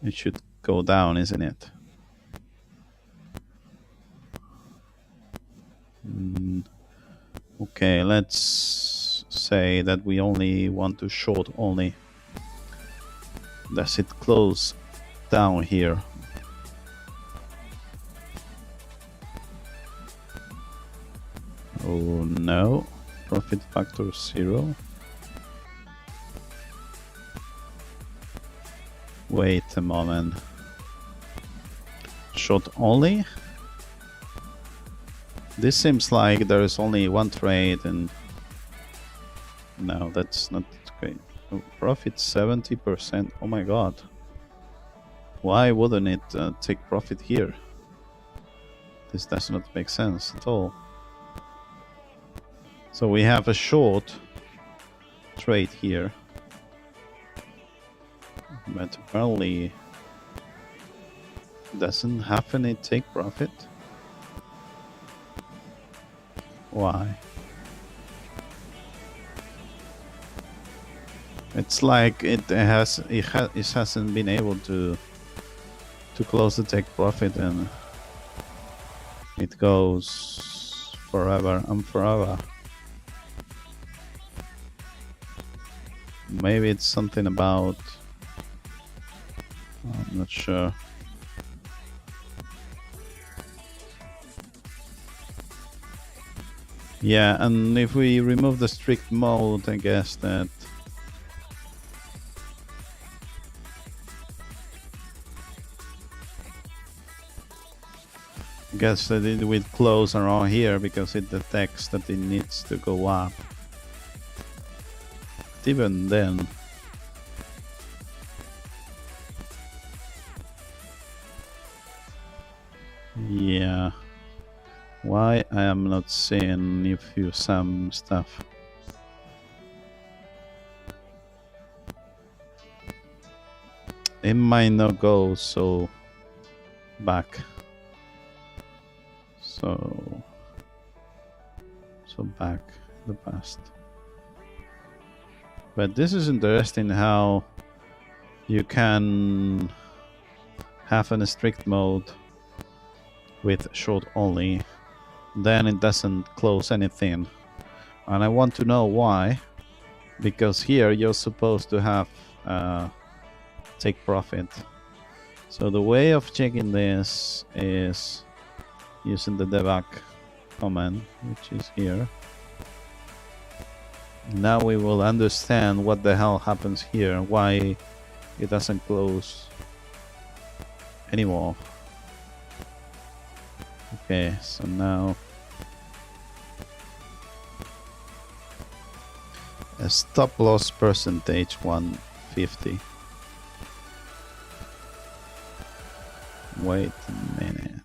It should go down, isn't it? Okay, let's say that we only want to short only. Does it close down here? Oh no, profit factor 0. Wait a moment. Short only? This seems like there is only one trade, and no, that's not great. Oh, profit 70%. Oh my god. Why wouldn't it take profit here? This does not make sense at all. So we have a short trade here, but apparently doesn't have any take profit. Why? It's like it hasn't been able to close the take profit, and it goes forever and forever. Maybe it's something about, I'm not sure. Yeah, and if we remove the strict mode, I guess that Guess that it will close around here because it detects that it needs to go up. But even then, yeah. Why I am not seeing if you some stuff? It might not go so back. So back the past. But this is interesting how you can have a strict mode with short only, then it doesn't close anything. And I want to know why, because here you're supposed to have take profit. So the way of checking this is using the debug command, which is here. Now we will understand what the hell happens here, why it doesn't close anymore. Okay, so now a stop loss percentage 150. Wait a minute.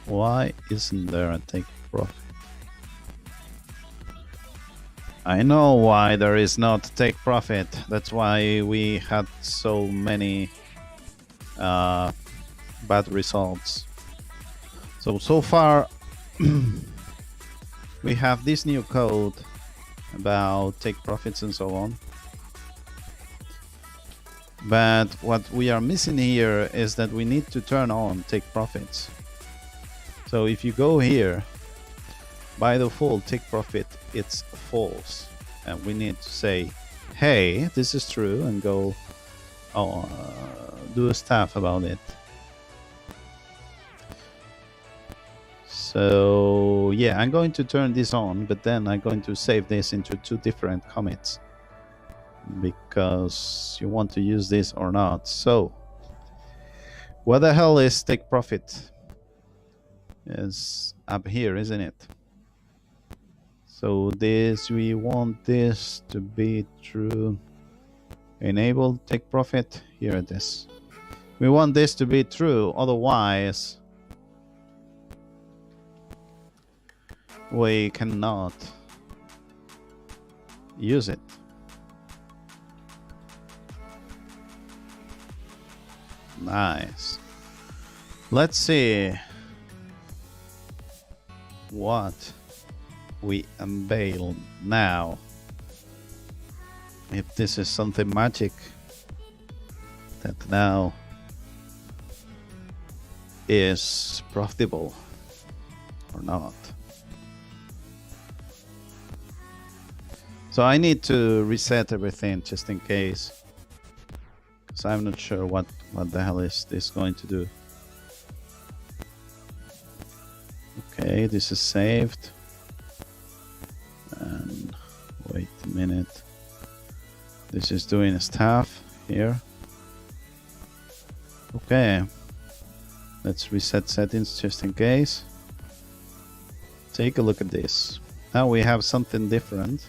Why isn't there a take profit? I know why there is not take profit. That's why we had so many bad results. So far we have this new code about take profits and so on. But what we are missing here is that we need to turn on take profits. So if you go here, by default take profit, it's false. And we need to say, hey, this is true, and go do stuff about it. So yeah, I'm going to turn this on, but then I'm going to save this into 2 different commits, because you want to use this or not. So what the hell is take profit? Is up here, isn't it? So this, we want this to be true. Enable take profit, here it is. We want this to be true, otherwise we cannot use it. Nice. Let's see what we unveil now. If this is something magic that now is profitable or not. So I need to reset everything just in case, because I'm not sure what the hell is this going to do. Okay, this is saved. And wait a minute. This is doing stuff here. Okay. Let's reset settings just in case. Take a look at this. Now we have something different.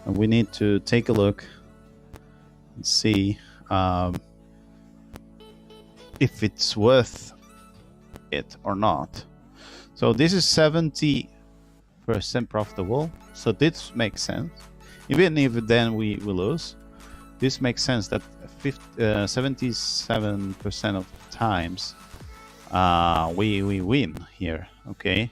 And we need to take a look and see if it's worth it or not. So this is 70% profitable, so this makes sense. Even if then we lose, this makes sense that 77% of the times we win here. Okay.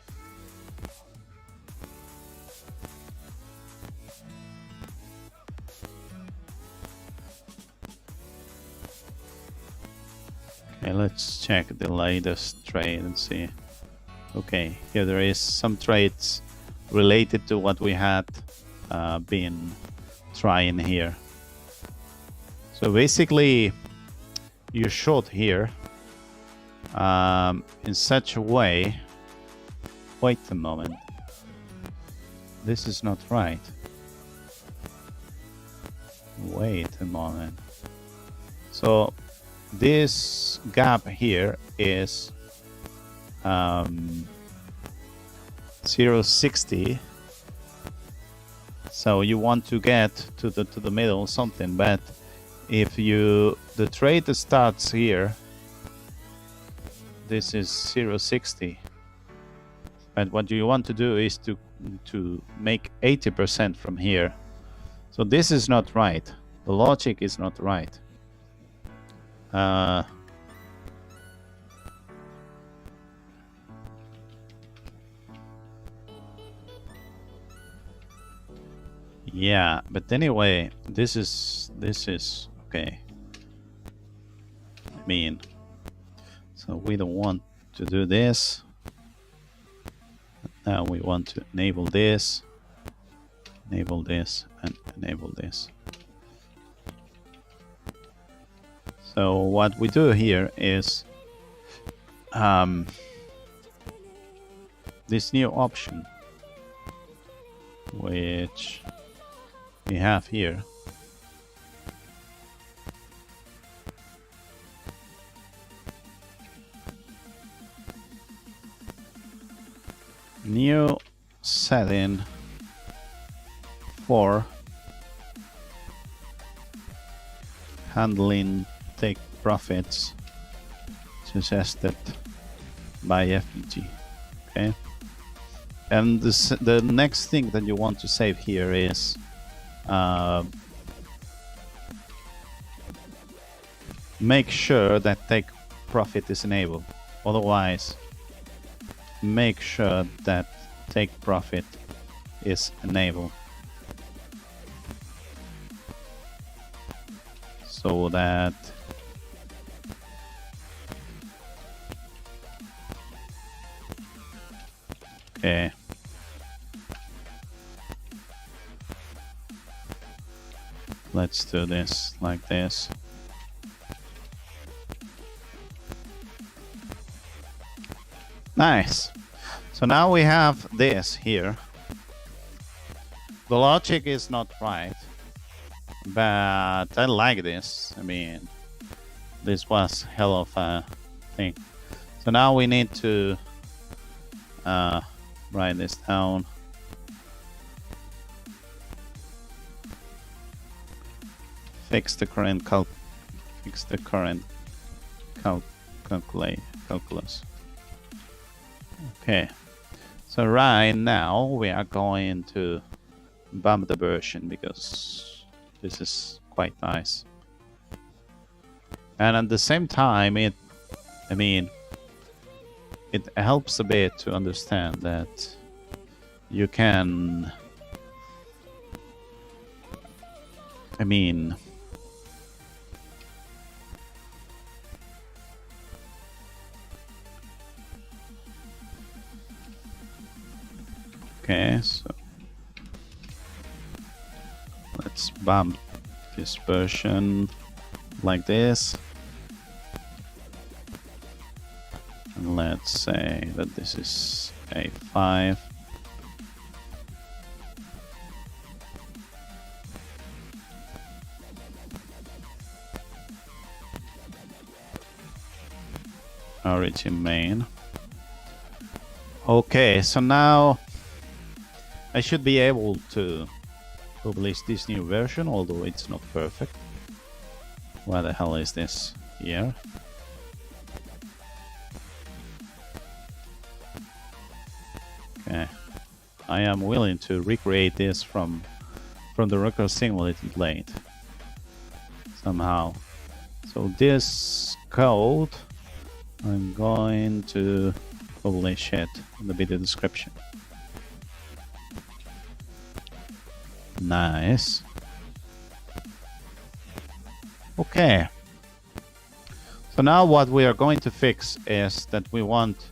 Okay, let's check the latest trade and see. Okay, here there is some trades related to what we had been trying here. So basically, you short here in such a way. Wait a moment. This is not right. Wait a moment. So this gap here is 0.60. So you want to get to the middle something, but if the trade starts here, this is 0.60. But what you want to do is to make 80% from here. So this is not right. The logic is not right. Yeah, but anyway, this is okay. I mean, so we don't want to do this. Now we want to enable this, and enable this. So what we do here is this new option, which we have here. New setting for handling take profits suggested by FBG. Okay, and the next thing that you want to save here is make sure that take profit is enabled. Otherwise, make sure that take profit is enabled, so that okay. Let's do this like this. Nice. So now we have this here. The logic is not right, but I like this. I mean, this was hell of a thing. So now we need to write this down. Fix the current calculus. Okay, so right now we are going to bump the version because this is quite nice, and at the same time it helps a bit to understand that you can okay, so let's bump this version like this, and let's say that this is a 5. Origin main. Okay, so now I should be able to publish this new version, although it's not perfect. Why the hell is this here? Okay, I am willing to recreate this from the Ruckard simulated blade somehow. So this code, I'm going to publish it in the video description. Nice. Okay. So now what we are going to fix is that we want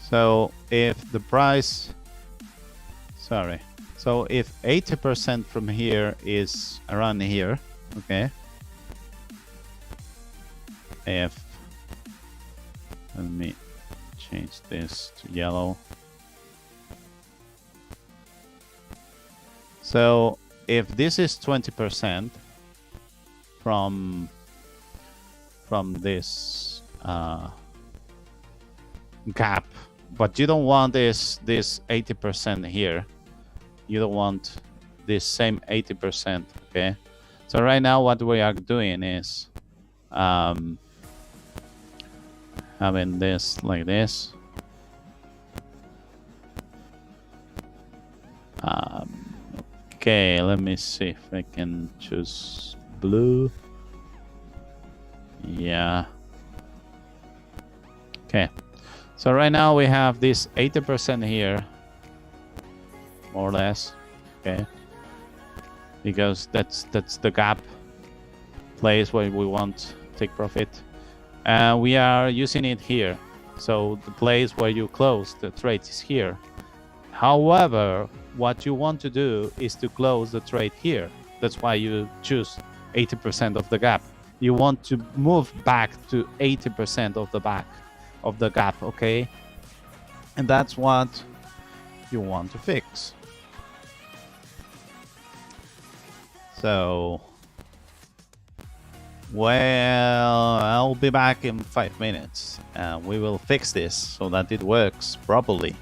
so if the price, sorry, so if 80% from here is around here, okay, if, let me change this to yellow. So if this is 20% from this gap, but you don't want this 80% here. You don't want this same 80%. Okay, so right now what we are doing is having this like this. Okay, let me see if I can choose blue. Yeah. Okay, so right now we have this 80% here, more or less. Okay, because that's the gap place where we want to take profit. We are using it here, so the place where you close the trade is here. However, what you want to do is to close the trade here. That's why you choose 80% of the gap. You want to move back to 80% of the back of the gap, okay? And that's what you want to fix. So, well, I'll be back in 5 minutes and we will fix this so that it works properly.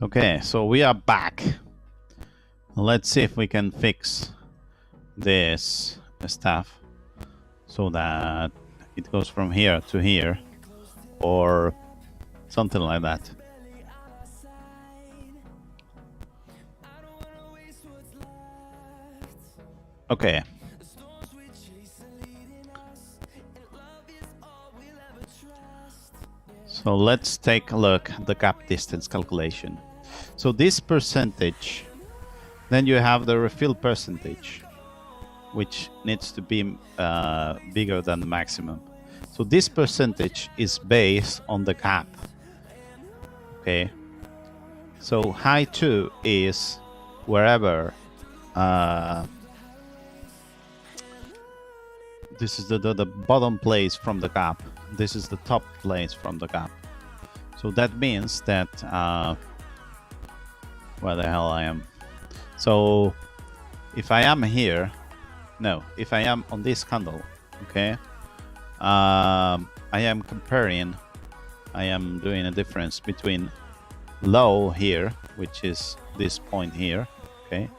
Okay, so we are back. Let's see if we can fix this stuff so that it goes from here to here or something like that. Okay. So let's take a look at the gap distance calculation. So this percentage, then you have the refill percentage, which needs to be bigger than the maximum. So this percentage is based on the gap. Okay. So high 2 is wherever this is the bottom place from the gap. This is the top place from the gap. So that means that where the hell I am. So if I am here, no, if I am on this candle, okay, I am comparing, I am doing a difference between low here, which is this point here, okay,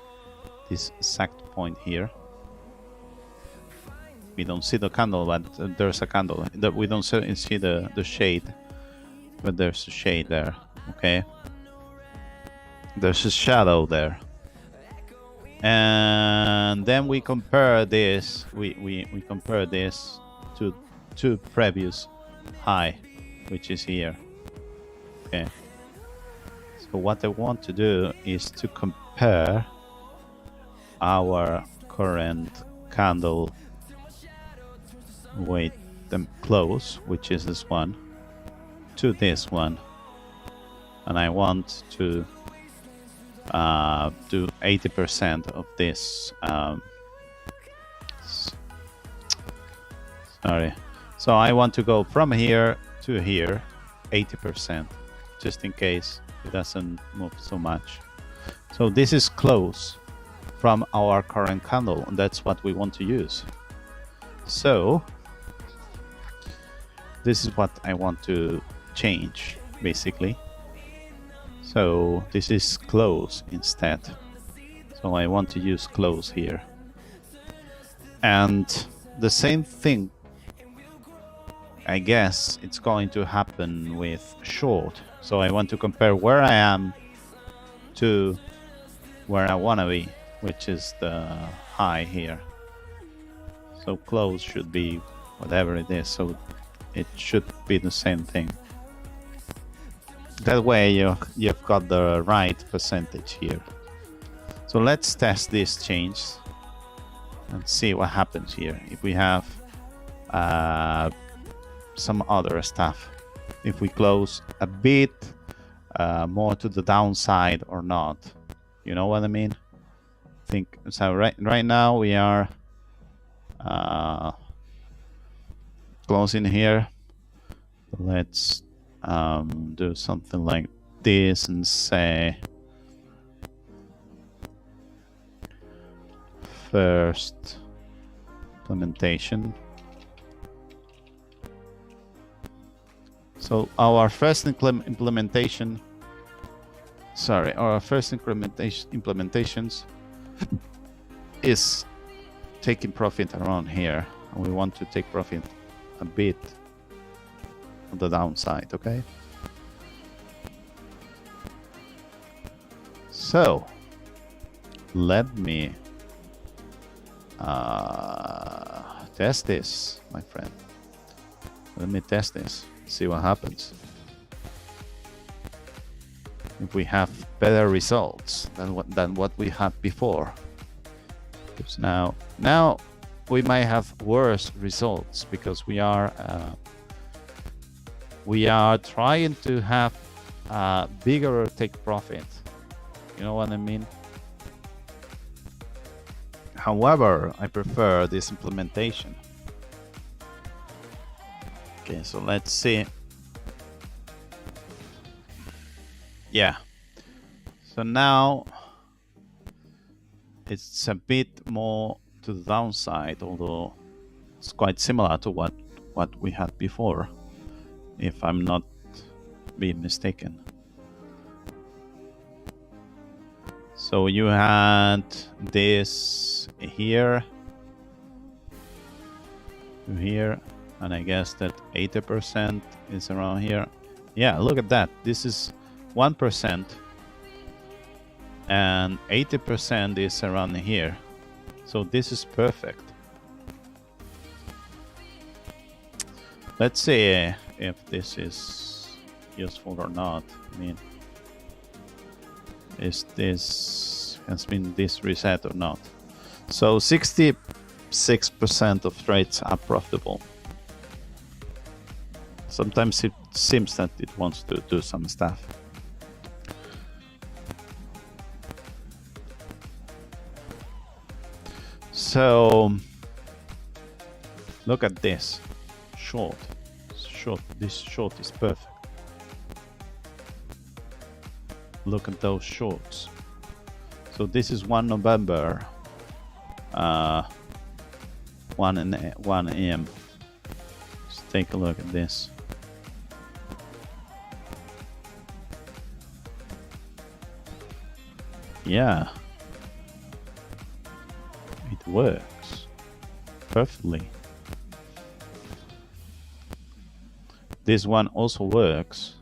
this exact point here. We don't see the candle, but there's a candle. We don't see the shade, but there's a shade there, okay? There's a shadow there. And then we compare this, we compare this to previous high, which is here, okay? So what I want to do is to compare our current candle with them close, which is this one, to this one, and I want to do 80% of this. Sorry, so I want to go from here to here 80%, just in case it doesn't move so much. So this is close from our current candle, and that's what we want to use. So this is what I want to change, basically. So this is close instead. So I want to use close here. And the same thing, I guess, it's going to happen with short. So I want to compare where I am to where I want to be, which is the high here. So close should be whatever it is. So it should be the same thing. That way you've got the right percentage here. So let's test this change and see what happens here. If we have some other stuff, if we close a bit more to the downside or not, you know what I mean? Think so. Right now we are closing here. Let's do something like this and say first implementation. So our first implementations is taking profit around here, and we want to take profit a bit on the downside, okay? So let me test this, my friend. Let me test this, see what happens. If we have better results than what we had before. Because now we might have worse results because we are trying to have a bigger take profit. You know what I mean? However, I prefer this implementation. Okay, so let's see. Yeah. So now it's a bit more to the downside, although it's quite similar to what we had before, if I'm not being mistaken. So you had this here, and I guess that 80% is around here. Yeah, look at that. This is 1%, and 80% is around here. So this is perfect. Let's see if this is useful or not. I mean, has been this reset or not? So 66% of trades are profitable. Sometimes it seems that it wants to do some stuff. So look at this short. This short is perfect. Look at those shorts. So this is 1 November, 1 AM. Let's take a look at this. Yeah, it works perfectly. This one also works.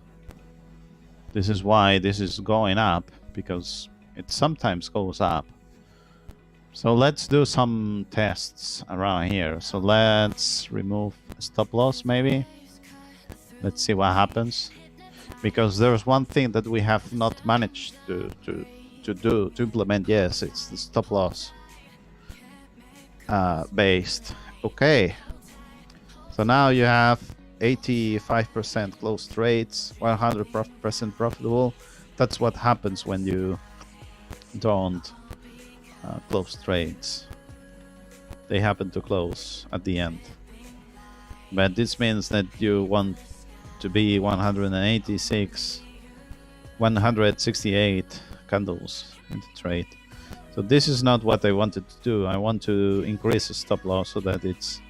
This is why this is going up, because it sometimes goes up. So let's do some tests around here. So let's remove stop loss maybe. Let's see what happens. Because there's one thing that we have not managed to implement. Yes, it's the stop loss based. Okay. So now you have 85% closed trades, 100% profitable. That's what happens when you don't close trades. They happen to close at the end. But this means that you want to be 168 candles in the trade. So this is not what I wanted to do. I want to increase the stop loss so that it's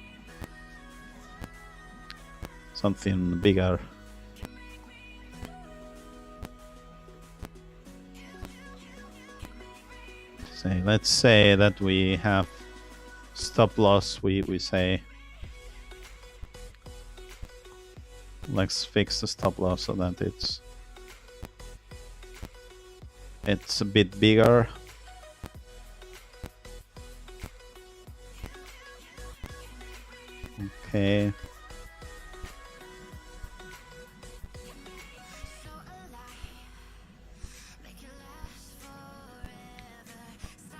something bigger. Say, let's say that we have stop loss. We say, let's fix the stop loss so that it's a bit bigger. Okay.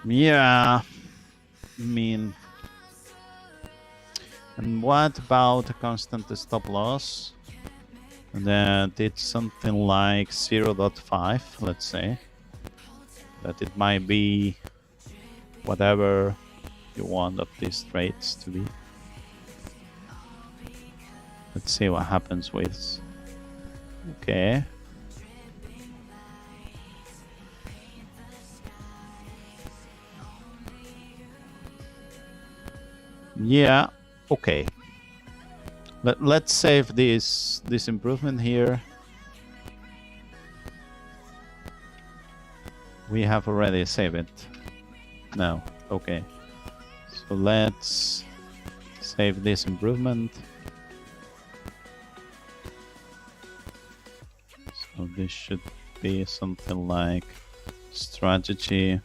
Yeah, I mean, and what about a constant stop loss? That it's something like 0.5, let's say. That it might be whatever you want of these traits to be. Let's see what happens with. Okay. Yeah, okay. Let's save this improvement here. We have already saved it. No, okay. So let's save this improvement. So this should be something like strategy.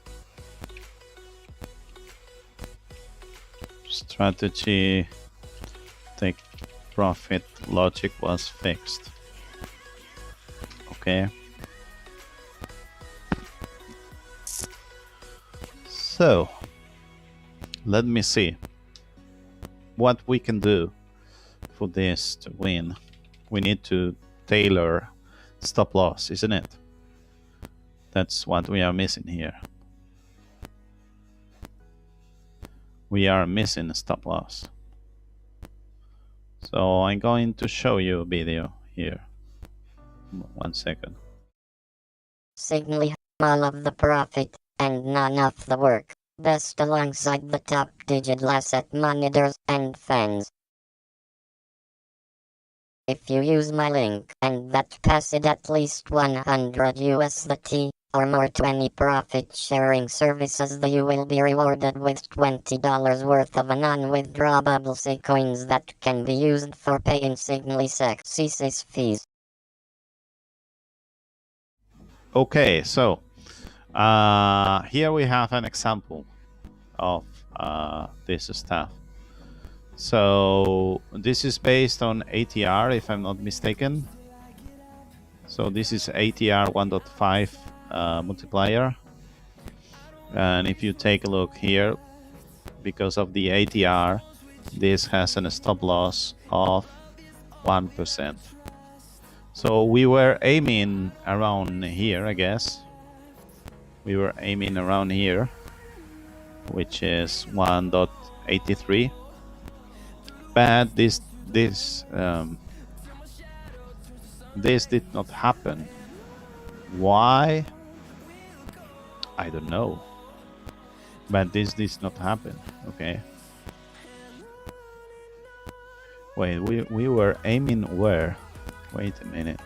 Take profit logic was fixed. Okay. So let me see what we can do for this to win. We need to tailor stop loss, isn't it? That's what we are missing here. We are missing a stop loss. So I'm going to show you a video here. 1 second. Zignaly, all of the profit and none of the work. Best alongside the top digital asset monitors and fans. If you use my link and that passes at least 100 USDT or more to any profit sharing services, you will be rewarded with $20 worth of non-withdrawable C coins that can be used for paying Zignaly CCS fees. Okay, so here we have an example of this stuff. So this is based on ATR, if I'm not mistaken. So this is ATR 1.5 multiplier. And if you take a look here, because of the ATR, this has a stop loss of 1%. So we were aiming around here, I guess. We were aiming around here, which is 1.83. But this did not happen. Why? I don't know. But this did not happen. Okay. Wait, we were aiming where? Wait a minute.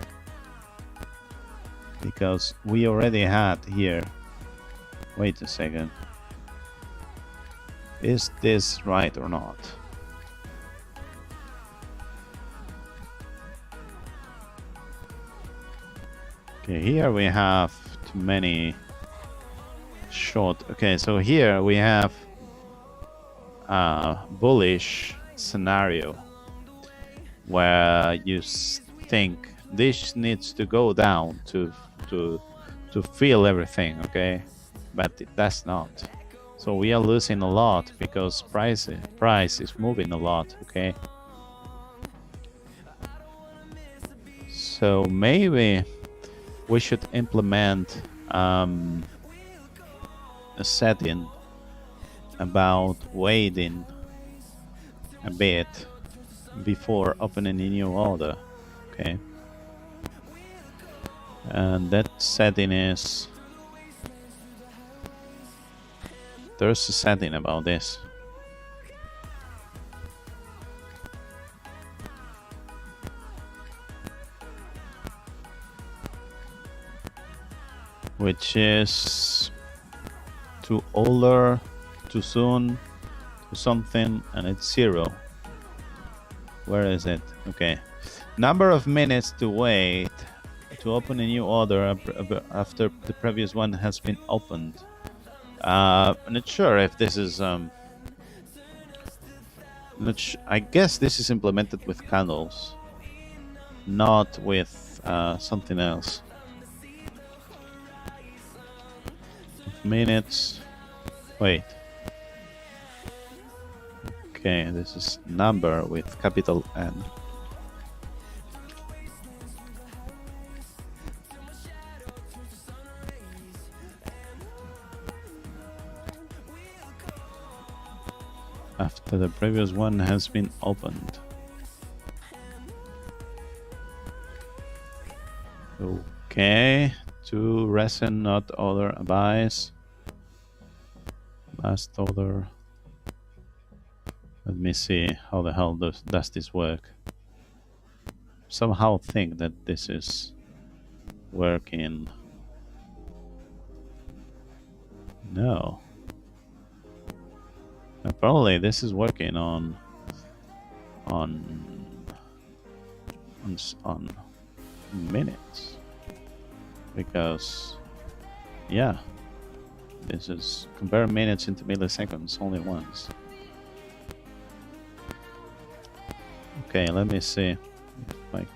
Because we already had here. Wait a second. Is this right or not? Okay, here we have too many short. Okay, so here we have a bullish scenario where you think this needs to go down to fill everything, okay? But it does not. So we are losing a lot because price is moving a lot, okay? So maybe we should implement a setting about waiting a bit before opening a new order, okay? And that setting is, there's a setting about this. which is too older, too soon, to something, and it's 0. Where is it? Okay. Number of minutes to wait to open a new order after the previous one has been opened. I'm not sure if this is I guess this is implemented with candles, not with something else. Minutes. Wait. Okay, this is number with capital N. After the previous one has been opened. Okay, to resin, not other advice. Last order. Let me see how the hell does this work. Somehow think that this is working. No. Probably this is working on minutes, because yeah, this is compare minutes into milliseconds only once. Okay, let me see like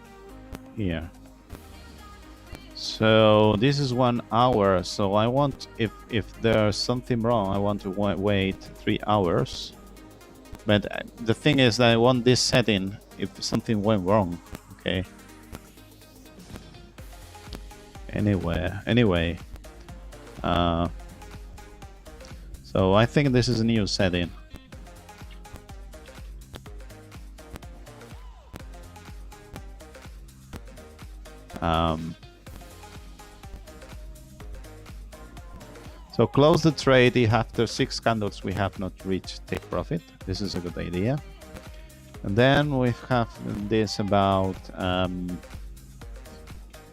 here. So this is 1 hour. So I want, if there's something wrong, I want to wait 3 hours. But the thing is that I want this setting if something went wrong. Okay. Anyway. So I think this is a new setting. So close the trade if after 6 candles we have not reached take profit. This is a good idea. And then we have this about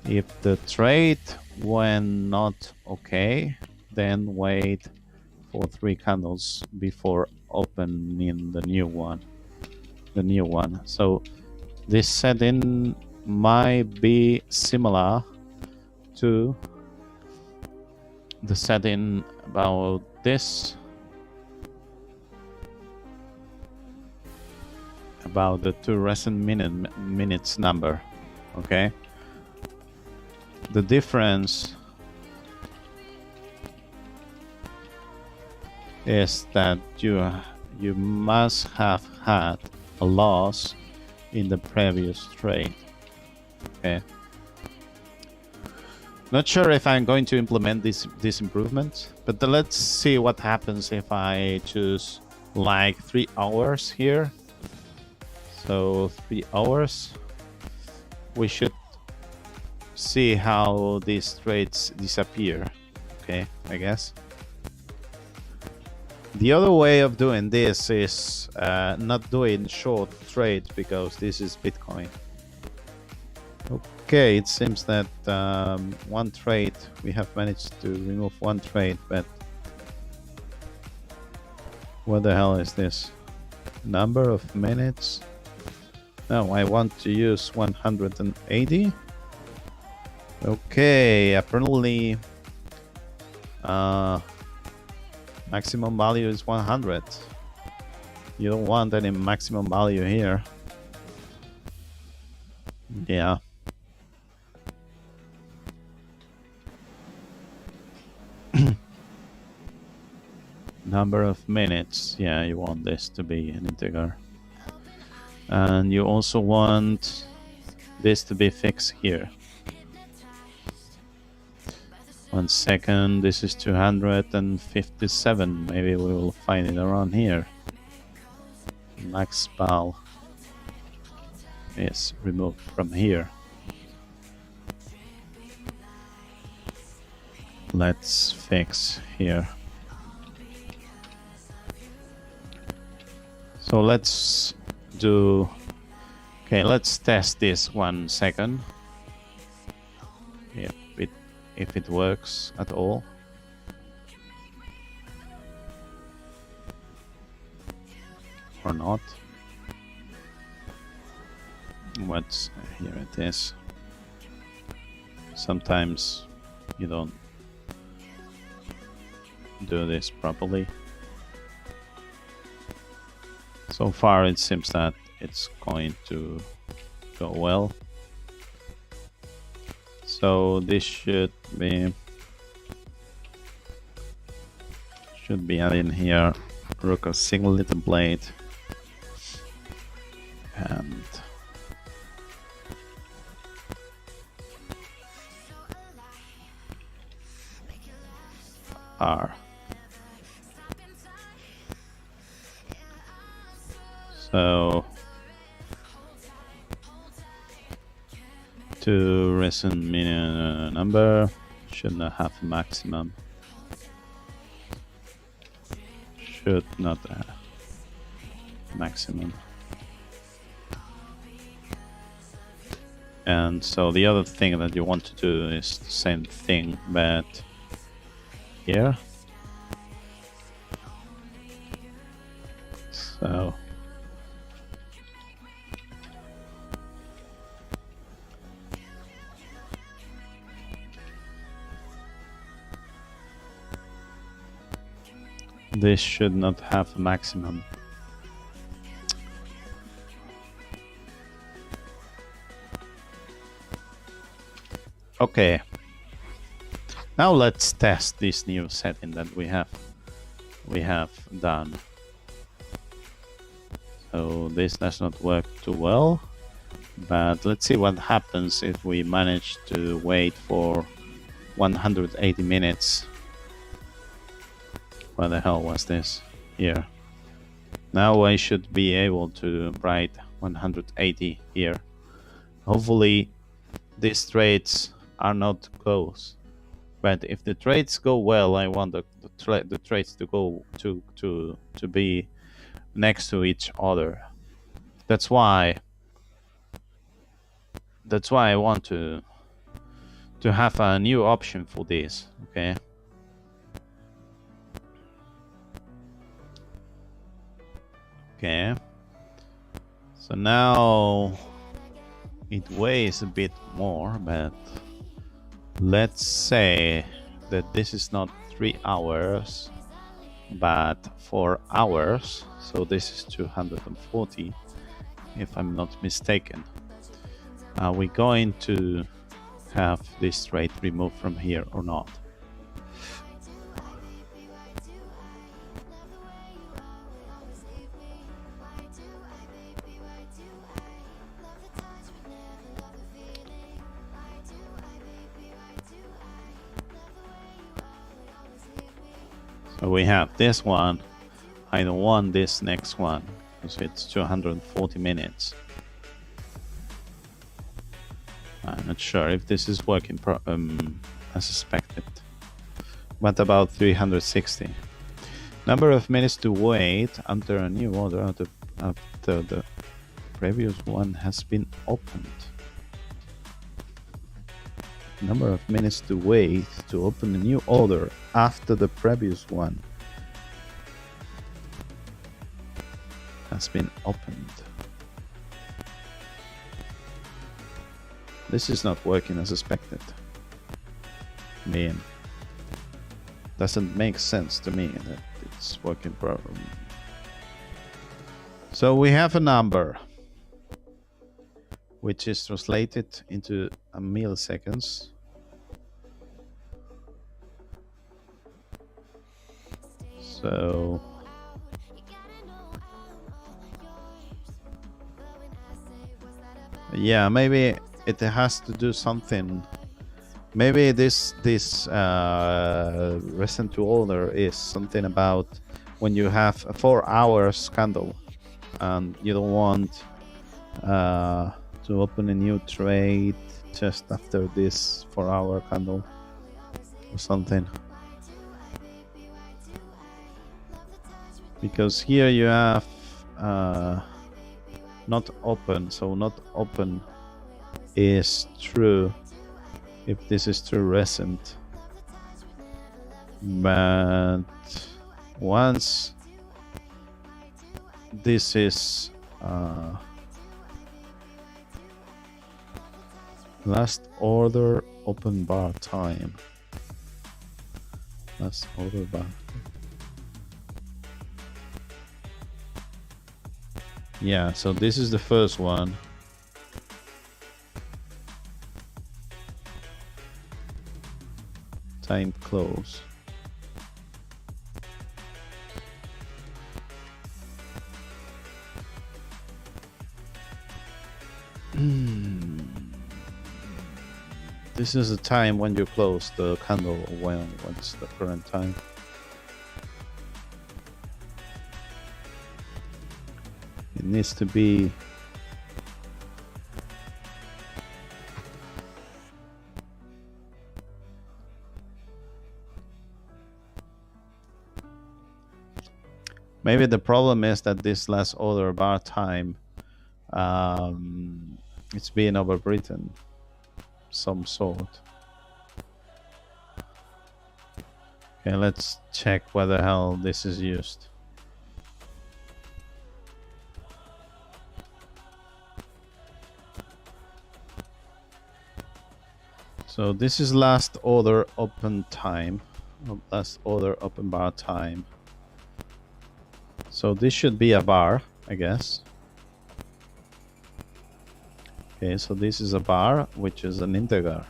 if the trade went not okay, then wait for 3 candles before opening the new one. So this setting might be similar to the setting about this, about the 2 resin minutes number. Okay, the difference is that you must have had a loss in the previous trade. Okay. Not sure if I'm going to implement this improvement, but let's see what happens if I choose like 3 hours here. So 3 hours. We should see how these trades disappear. Okay, I guess. The other way of doing this is not doing short trades, because this is Bitcoin. Okay, it seems that one trade, we have managed to remove one trade, but what the hell is this? Number of minutes? No, I want to use 180. Okay, apparently maximum value is 100. You don't want any maximum value here. Yeah. Number of minutes. Yeah, you want this to be an integer. And you also want this to be fixed here. 1 second, this is 257. Maybe we will find it around here. Max val is removed from here. Let's fix here. So let's do, okay, let's test this 1 second. If it if it works at all. Or not. What's here it is. Sometimes you don't do this properly. So far it seems that it's going to go well. So this should be adding here Ruckard Zignaly template and R. So to recent minimum number should not have a maximum. Should not have maximum. And so the other thing that you want to do is the same thing, but here. So this should not have a maximum. Okay. Now let's test this new setting that we have done. So this does not work too well, but let's see what happens if we manage to wait for 180 minutes. What the hell was this here? Now I should be able to write 180 here. Hopefully these trades are not close. But if the trades go well, I want the trades to go to be next to each other. That's why I want to have a new option for this. Okay. Okay. So now it weighs a bit more, but let's say that this is not 3 hours but 4 hours, so this is 240 if I'm not mistaken. Are we going to have this trade removed from here or not? So we have this one. I don't want this next one because it's 240 minutes. I'm not sure if this is working as expected. What about 360? Number of minutes to wait under a new order after the previous one has been opened. Number of minutes to wait to open a new order after the previous one has been opened. This is not working as expected. Man, doesn't make sense to me that it's working properly. So we have a number which is translated into a milliseconds. So yeah, maybe it has to do something. Maybe this recent to order is something about when you have a 4 hours candle and you don't want to open a new trade just after this 4 hour candle or something. Because here you have not open, so not open is true if this is too recent. But once this is last order open bar time. Last order bar. Yeah, so this is the first one. Time close. This is the time when you close the candle. What's the current time? It needs to be maybe the problem is that this last order bar time it's being overwritten some sort. Okay, let's check what the hell this is used. So this is last order open time, last order open bar time. So this should be a bar, I guess. Okay, so this is a bar, which is an integer.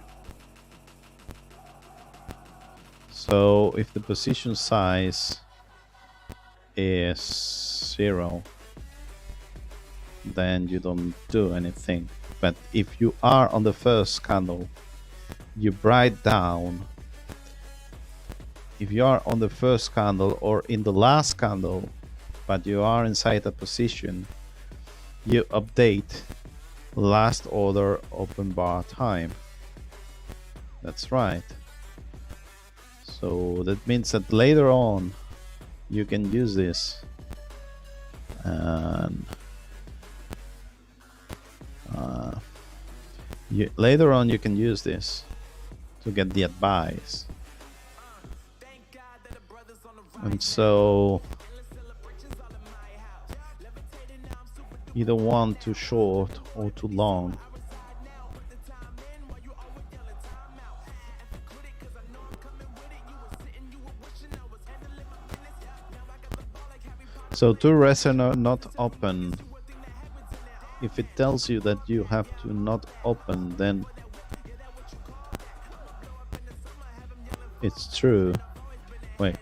So if the position size is 0, then you don't do anything. But if you are on the first candle, you write down. If you are on the first candle or in the last candle, but you are inside a position, you update last order open bar time. That's right. So that means that later on you can use this, and later on you can use this to get the advice. And so you don't want too short or too long. So to resonate not open, if it tells you that you have to not open, then it's true. Wait.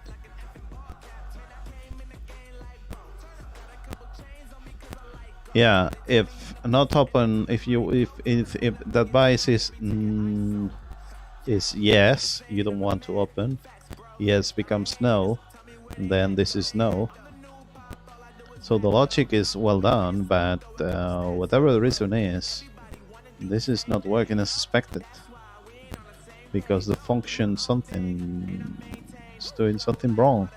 Yeah, if not open, if the advice is yes, you don't want to open, yes becomes no, and then this is no. So the logic is well done, but whatever the reason is, this is not working as expected, because the function something is doing something wrong.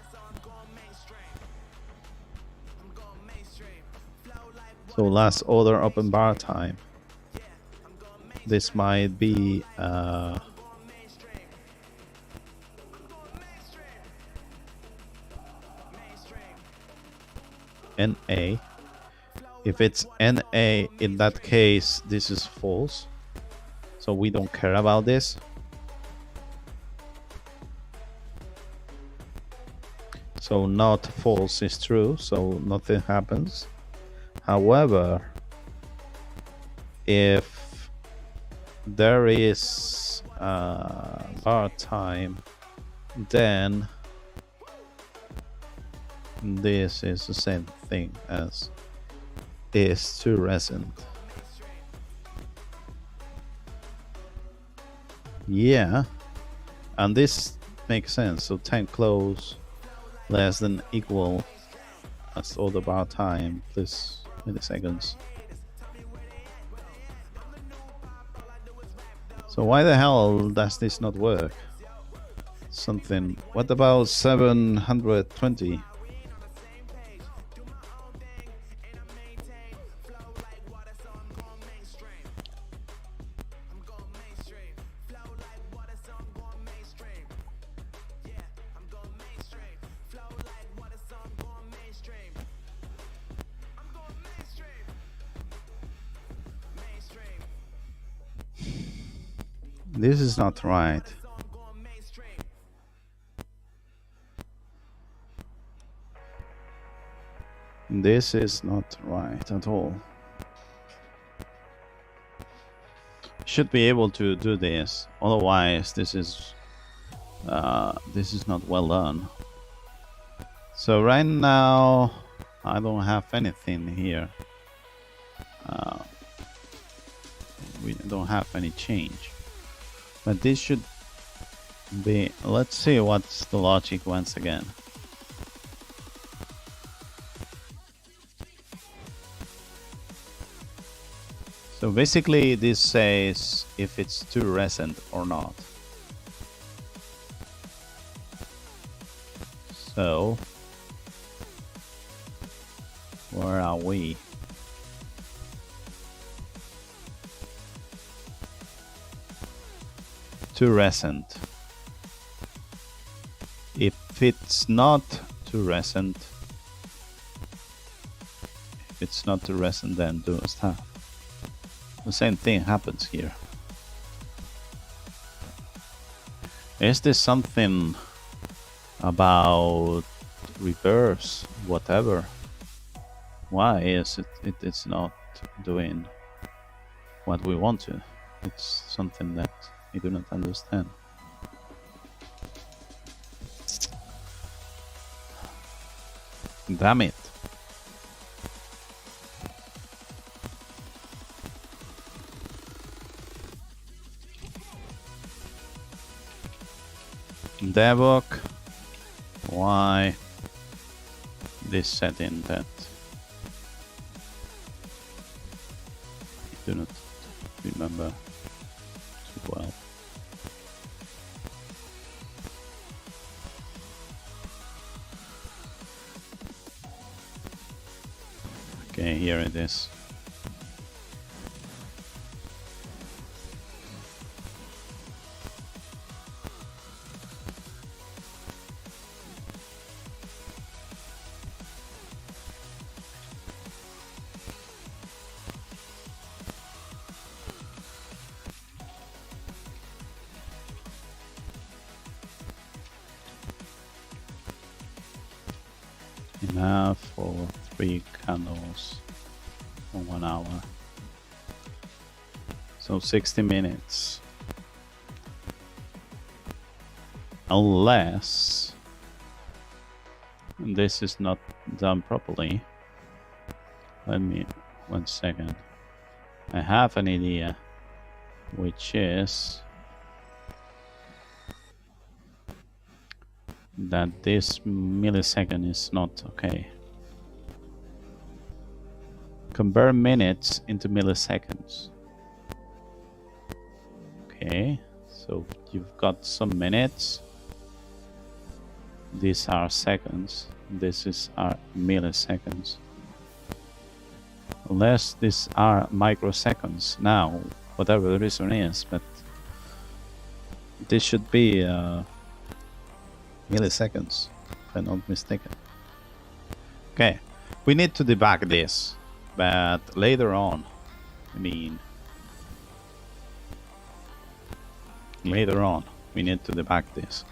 So last order open bar time. This might be NA. If it's NA, in that case, this is false. So we don't care about this. So not false is true, so nothing happens. However, if there is bar time, then this is the same thing as is too recent. Yeah, and this makes sense. So time close less than equal as all the bar time plus milliseconds. So why the hell does this not work? Something. What about 720? This is not right. This is not right at all. Should be able to do this, otherwise this is not well done. So right now I don't have anything here. We don't have any change, but this should be. Let's see what's the logic once again. So basically this says if it's too recent or not. So where are we? Too recent. If it's not too recent, then do a stop. The same thing happens here. Is this something about reverse, whatever? Why is it's not doing what we want to? It's something that I do not understand. Damn it. Debug, why this setting that I do not remember too well. Okay, here it is. Enough for 3 candles for 1 hour. So 60 minutes. Unless this is not done properly. Let me 1 second. I have an idea, which is that this millisecond is not okay. Convert minutes into milliseconds. Okay, so you've got some minutes. These are seconds. This is our milliseconds. Unless these are microseconds now, whatever the reason is, but this should be milliseconds, if I'm not mistaken. Okay, we need to debug this, but later on, later on, we need to debug this.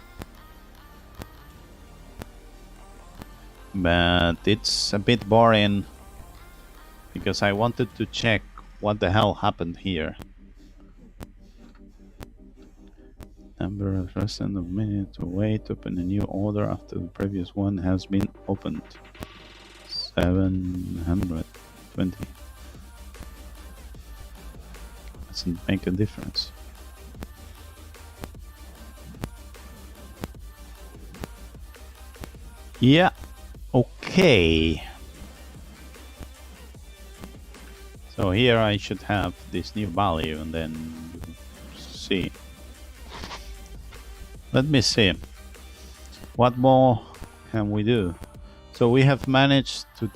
But it's a bit boring because I wanted to check what the hell happened here. Number of percent of minutes to wait to open a new order after the previous one has been opened. 720. Doesn't make a difference. Yeah, okay. So here I should have this new value and then see. Let me see. What more can we do? So we have managed to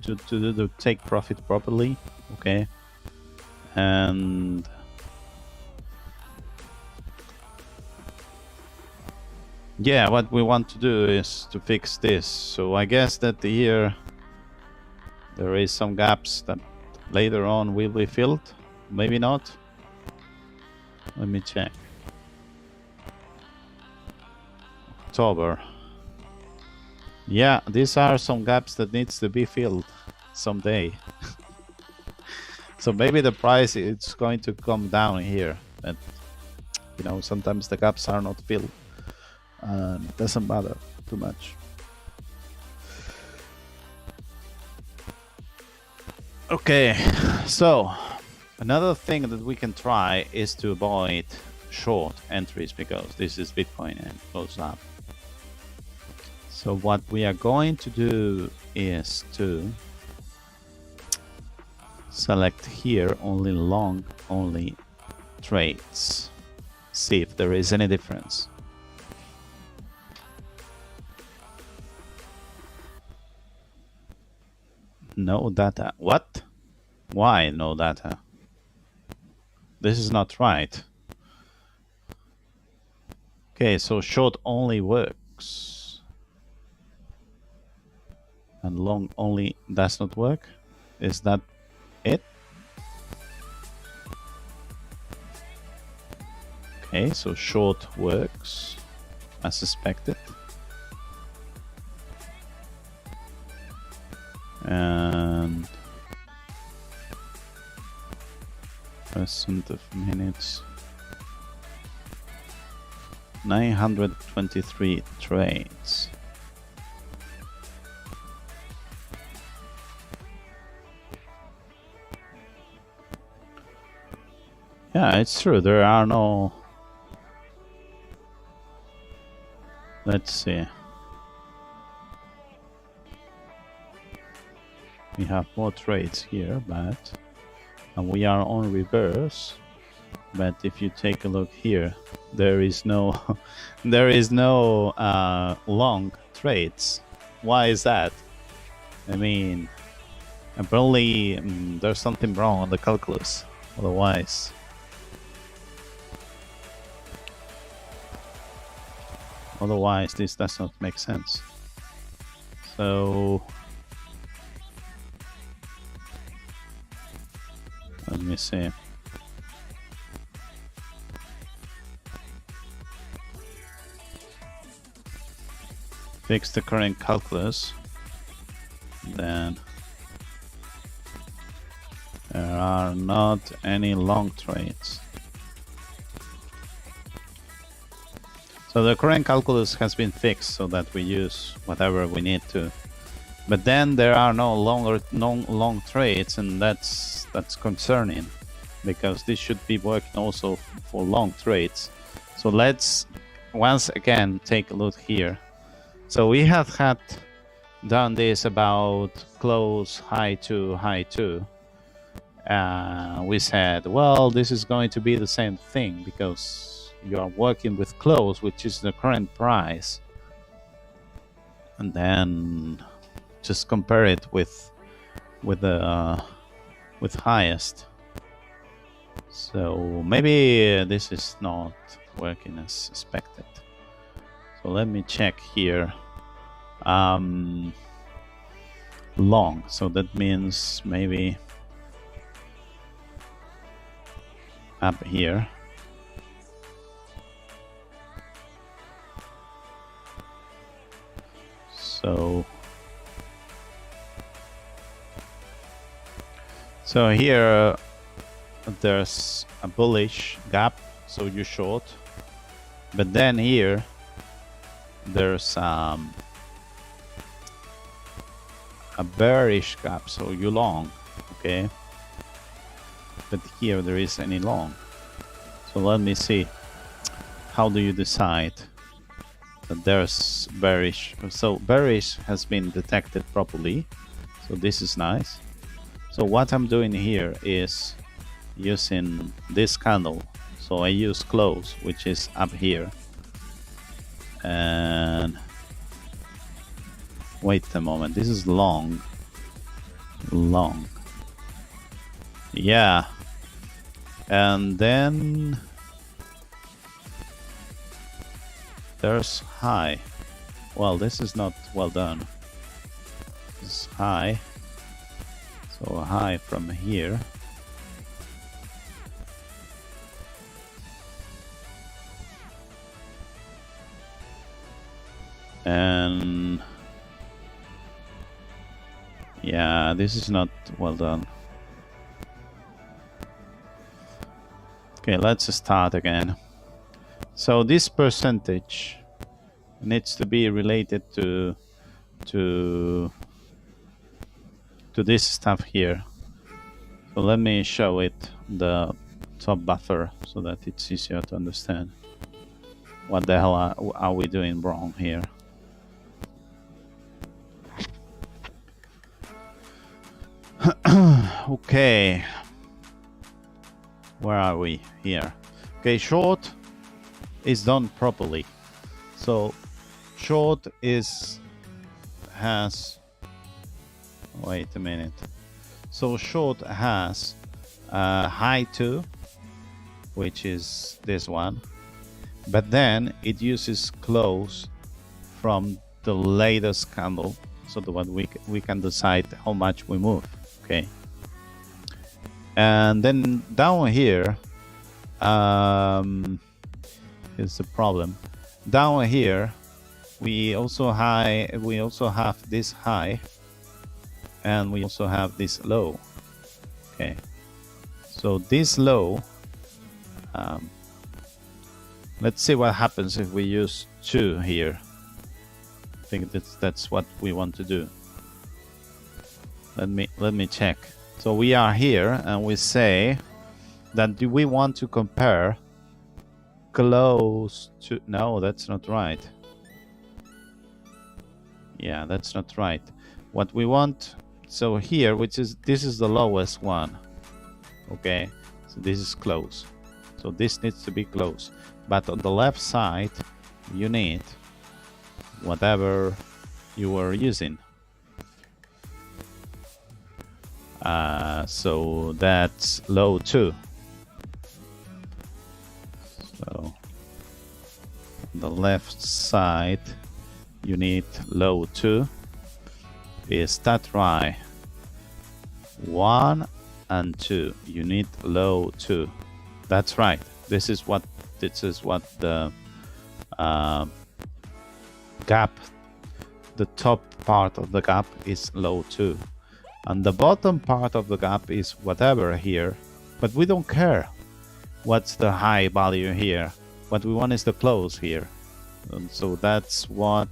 take profit properly, okay? And yeah, what we want to do is to fix this. So I guess that here there is some gaps that later on will be filled. Maybe not. Let me check. October. Yeah, these are some gaps that needs to be filled someday. So maybe the price is going to come down here, but you know, sometimes the gaps are not filled. It doesn't matter too much. Okay, so another thing that we can try is to avoid short entries, because this is Bitcoin and goes up. So what we are going to do is to select here only long only trades. See if there is any difference. No data. What? Why no data? This is not right. Okay, so short only works and long only does not work. Is that it? Okay, so short works as suspected. And percent of minutes, 923 trades. Yeah, it's true. There are no. Let's see. We have more trades here, but we are on reverse. But if you take a look here, there is no, there is no long trades. Why is that? I mean, apparently there's something wrong on the calculus. Otherwise, this does not make sense. So let me see. Fix the current calculus. Then there are not any long trades. So the current calculus has been fixed so that we use whatever we need to. But then there are no long trades, and that's concerning, because this should be working also for long trades. So let's once again take a look here. So we have had done this about close high 2, high 2. We said, well, this is going to be the same thing because you are working with close, which is the current price, and then just compare it with the highest. So maybe this is not working as expected. So let me check here. Long, so that means maybe up here. So here there's a bullish gap, so you short, but then here there's a bearish gap, so you long, okay? But here there is any long. So let me see. How do you decide that there's bearish? So bearish has been detected properly, so this is nice. So what I'm doing here is using this candle. So I use close, which is up here, and wait a moment, this is long, yeah, and then there's high. Well, this is not well done. This is high, so high from here. And yeah, this is not well done. Okay, let's start again. So this percentage needs to be related to this stuff here. So let me show it the top buffer so that it's easier to understand what the hell are we doing wrong here. Okay, where are we here? Okay, short is done properly. So short has wait a minute. So short has high 2, which is this one, but then it uses close from the latest candle, so that we can decide how much we move. Okay, and then down here, here's the problem. Down here, we also have this high, and we also have this low. Okay, so this low, let's see what happens if we use 2 here. I think that's what we want to do. Let me check. So we are here and we say that do we want to compare close to, no, that's not right. Yeah, that's not right. What we want, so here, this is the lowest one. Okay, so this is close. So this needs to be close. But on the left side, you need whatever you were using. So that's low 2. So on the left side, you need low 2. Is that right? 1 and 2. You need low 2. That's right. This is what the gap, the top part of the gap is low 2, and the bottom part of the gap is whatever here, but we don't care what's the high value here. What we want is the close here, and so that's why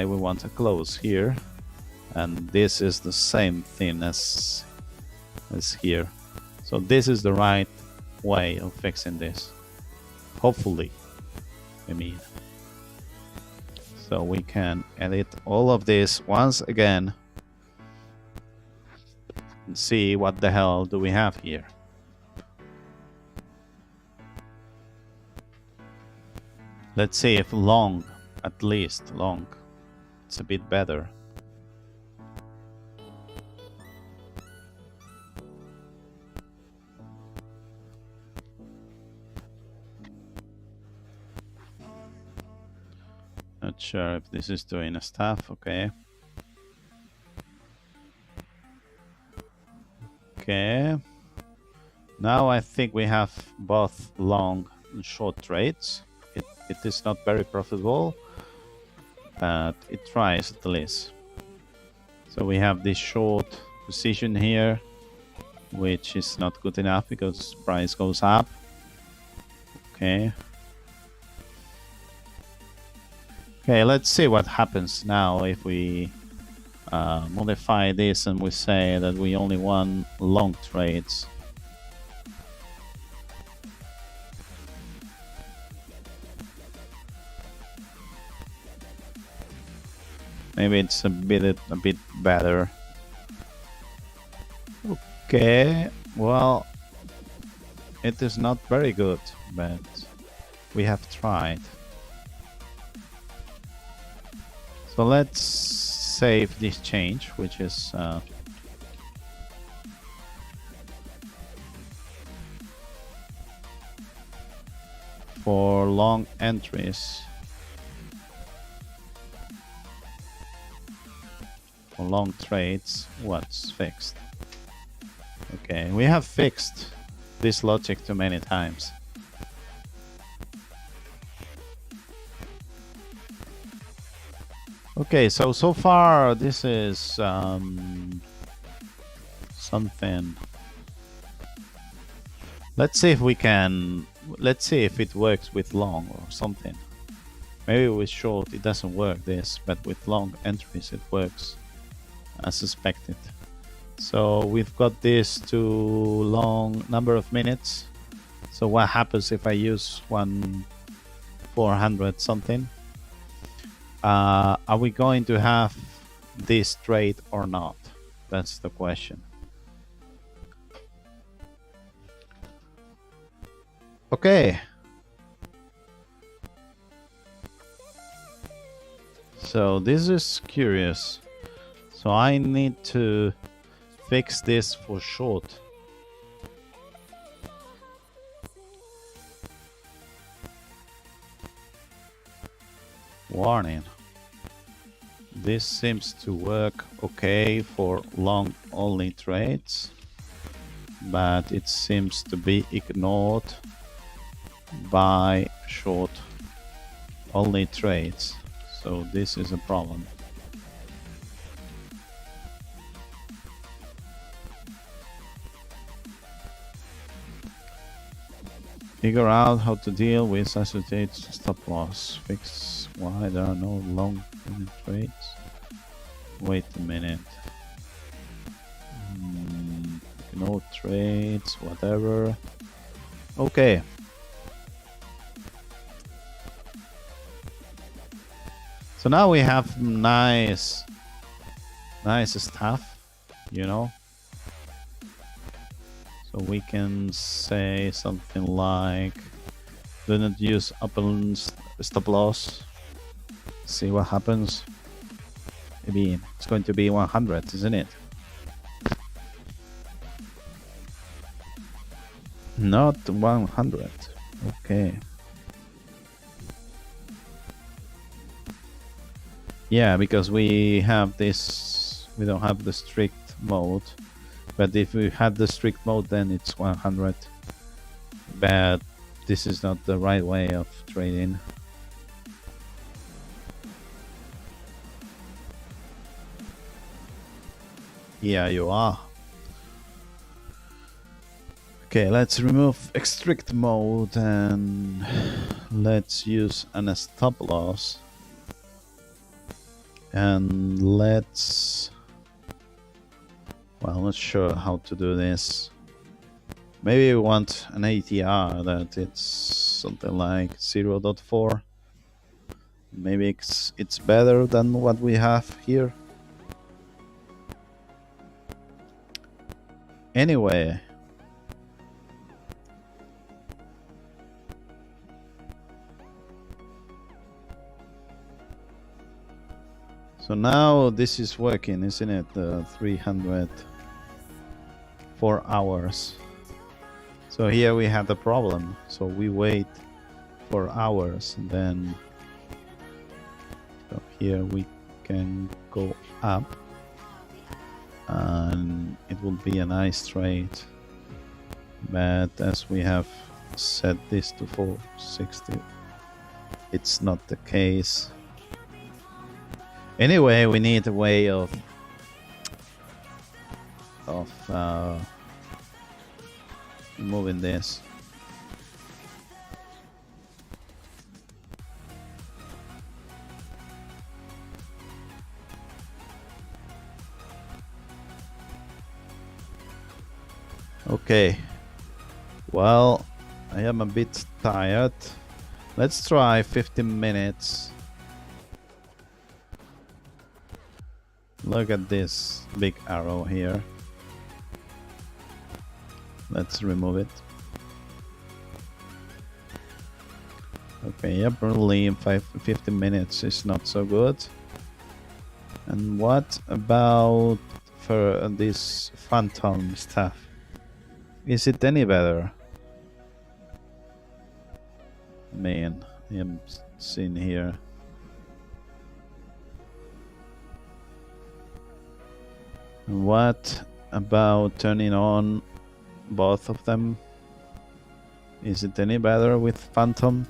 we want a close here, and this is the same thing as here. So this is the right way of fixing this, hopefully. I mean, so we can edit all of this once again and see what the hell do we have here. Let's see if long, at least long, it's a bit better. Not sure if this is doing stuff. Okay. Okay. Now I think we have both long and short trades. It is not very profitable, but it tries at least. So we have this short position here, which is not good enough because price goes up. Okay. Okay, let's see what happens now if we modify this and we say that we only want long trades. Maybe it's a bit better. Okay, well, it is not very good, but we have tried. So let's save this change, which is for long entries. For long trades, what's fixed? Okay, we have fixed this logic too many times. Okay, so far this is something. Let's see if we can. Let's see if it works with long or something. Maybe with short it doesn't work this, but with long entries it works as suspected. So we've got this to long number of minutes. So what happens if I use 400 something? Are we going to have this trade or not? That's the question. Okay. So this is curious. So I need to fix this for short. Warning. This seems to work okay for long only trades, but it seems to be ignored by short only trades. So this is a problem. Figure out how to deal with associated stop loss. Fix why there are no long trades. Wait a minute. No trades, whatever. Okay. So now we have nice stuff, you know. So we can say something like, do not use upper stop loss. See what happens. Maybe it's going to be 100, isn't it? Not 100. Okay. Yeah, because we have this, we don't have the strict mode. But if we had the strict mode, then it's 100. But this is not the right way of trading. Yeah, you are. Okay, let's remove strict mode and let's use a stop loss. And let's... Well, I'm not sure how to do this. Maybe we want an ATR that it's something like 0.4. Maybe it's better than what we have here. Anyway. So now this is working, isn't it? 300 4 hours. So here we have the problem. So we wait 4 hours, and then so here we can go up, and it will be a nice trade. But as we have set this to 460, it's not the case. Anyway, we need a way of moving this. Okay. Well, I am a bit tired. Let's try 15 minutes. Look at this big arrow here. Let's remove it. Okay, apparently in 15 minutes is not so good. And what about for this phantom stuff? Is it any better? Man, I am seeing here. What about turning on both of them? Is it any better with phantom?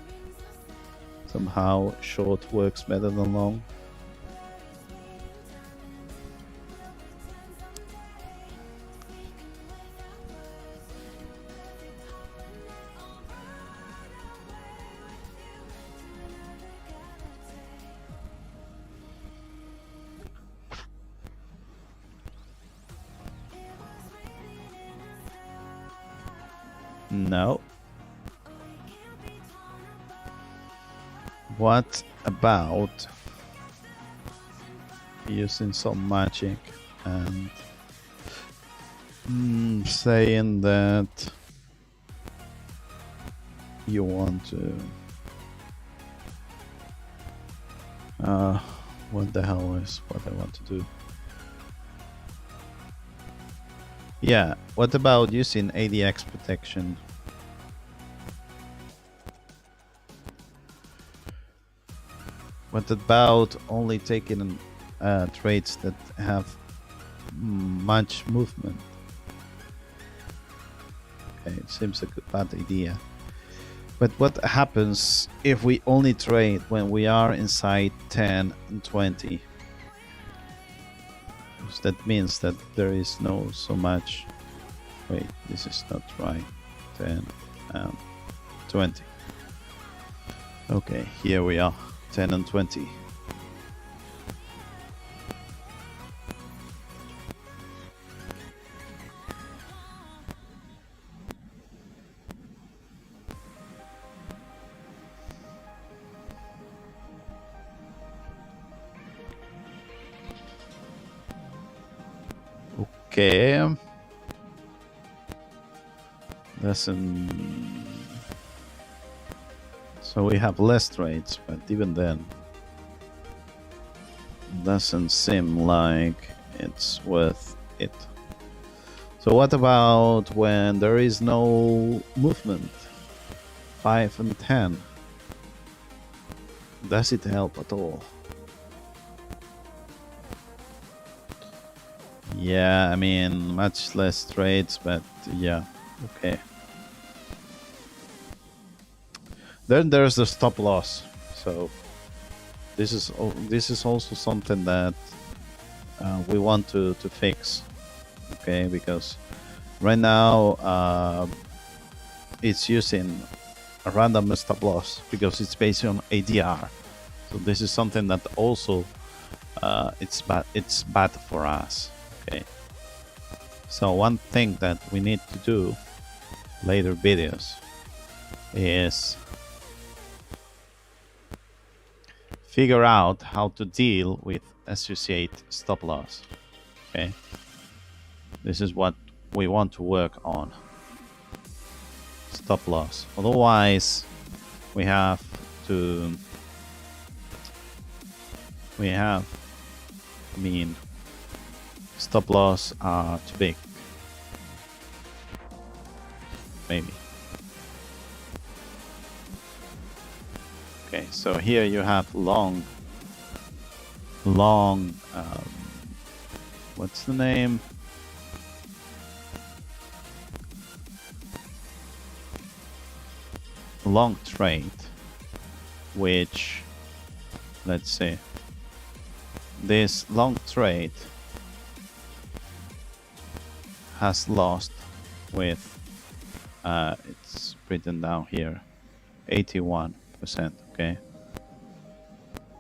Somehow short works better than long. No. What about using some magic and saying that you want to what the hell is what I want to do? Yeah, what about using ADX protection? What about only taking trades that have much movement? Okay, it seems a bad idea. But what happens if we only trade when we are inside 10 and 20? Because that means that there is no so much. Wait, this is not right. 10 and 20. Okay, here we are. 10 and 20. Okay. So we have less trades, but even then, doesn't seem like it's worth it. So what about when there is no movement? 5 and 10. Does it help at all? Yeah, I mean, much less trades, but yeah, okay. Then there's the stop loss. So this is also something that we want to fix, okay? Because right now it's using a random stop loss because it's based on ADR. So this is something that also it's bad for us, okay? So one thing that we need to do later videos is figure out how to deal with associate stop loss. Okay, this is what we want to work on. Stop loss. Otherwise, we have I mean, stop loss are too big. Maybe. Okay, so here you have long, what's the name? Long trade, which, let's see, this long trade has lost with, it's written down here, 81%. Okay,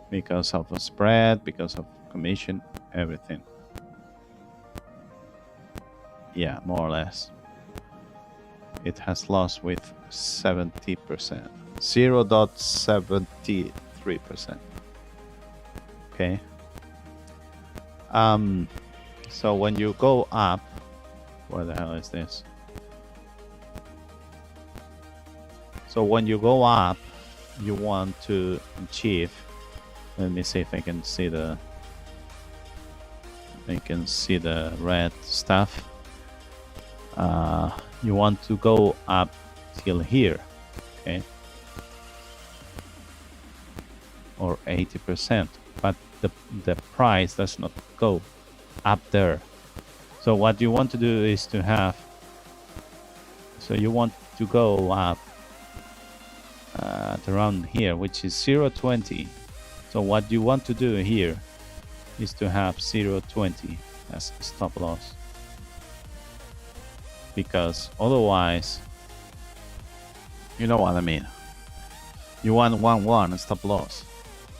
because of a spread, because of commission, everything. Yeah, more or less. It has lost with 70%, 0.73%. Okay. So when you go up, where the hell is this? So when you go up, you want to achieve, let me see if I can see the red stuff. You want to go up till here, okay, or 80%, but the price does not go up there. So what you want to do is to have, so you want to go up around here, which is 0.20. So what you want to do here is to have 0.20 as stop loss, because otherwise, you know what I mean, you want 1.1 stop loss,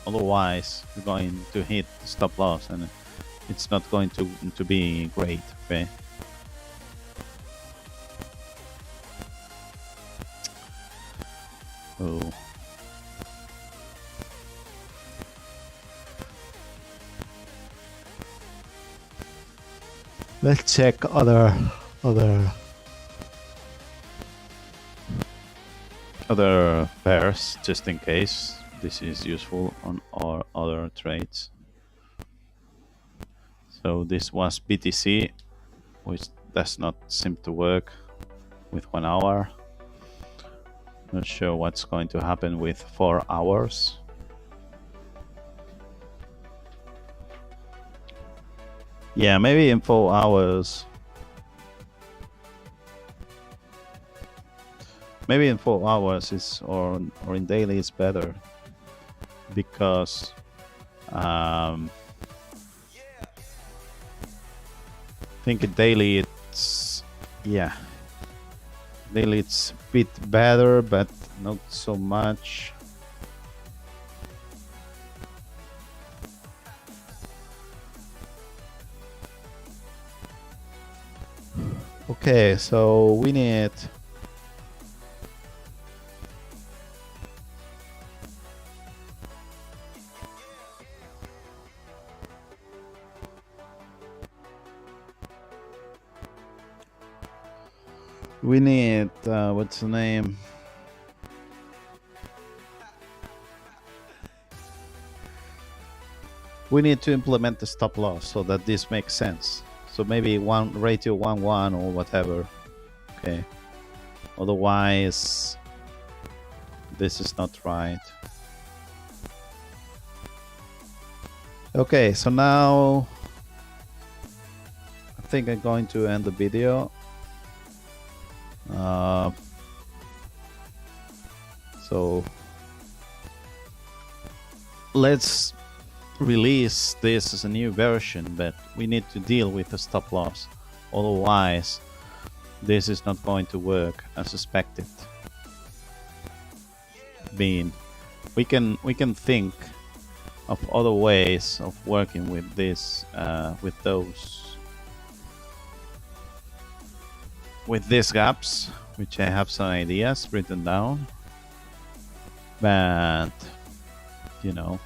otherwise you're going to hit stop loss and it's not going to be great, okay? So let's check other pairs just in case this is useful on our other trades. So this was BTC, which does not seem to work with 1 hour. Not sure what's going to happen with 4 hours. Yeah, maybe in 4 hours. Maybe in 4 hours is or in daily is better, because I think in daily it's daily it's a bit better, but not so much. Okay, so we need what's the name? We need to implement the stop loss so that this makes sense. So maybe ratio 1:1 or whatever. Okay. Otherwise, this is not right. Okay, so now I think I'm going to end the video. So let's release this as a new version, but we need to deal with the stop loss. Otherwise, this is not going to work as expected. We can think of other ways of working with this, with these gaps, which I have some ideas written down, but you know.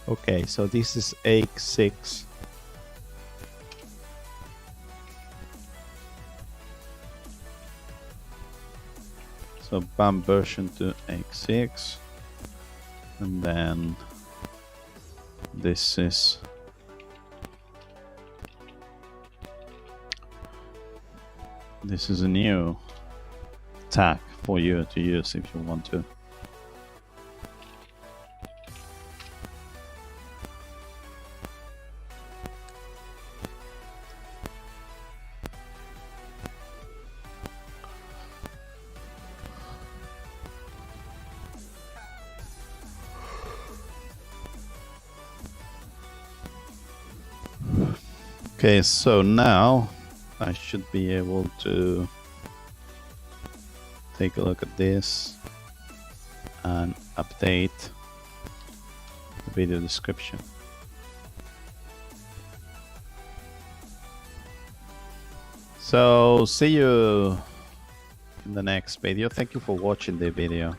Okay, so this is X6. So bump version to X6, and then this is a new tag for you to use if you want to. Okay, so now I should be able to take a look at this and update the video description. So see you in the next video. Thank you for watching the video.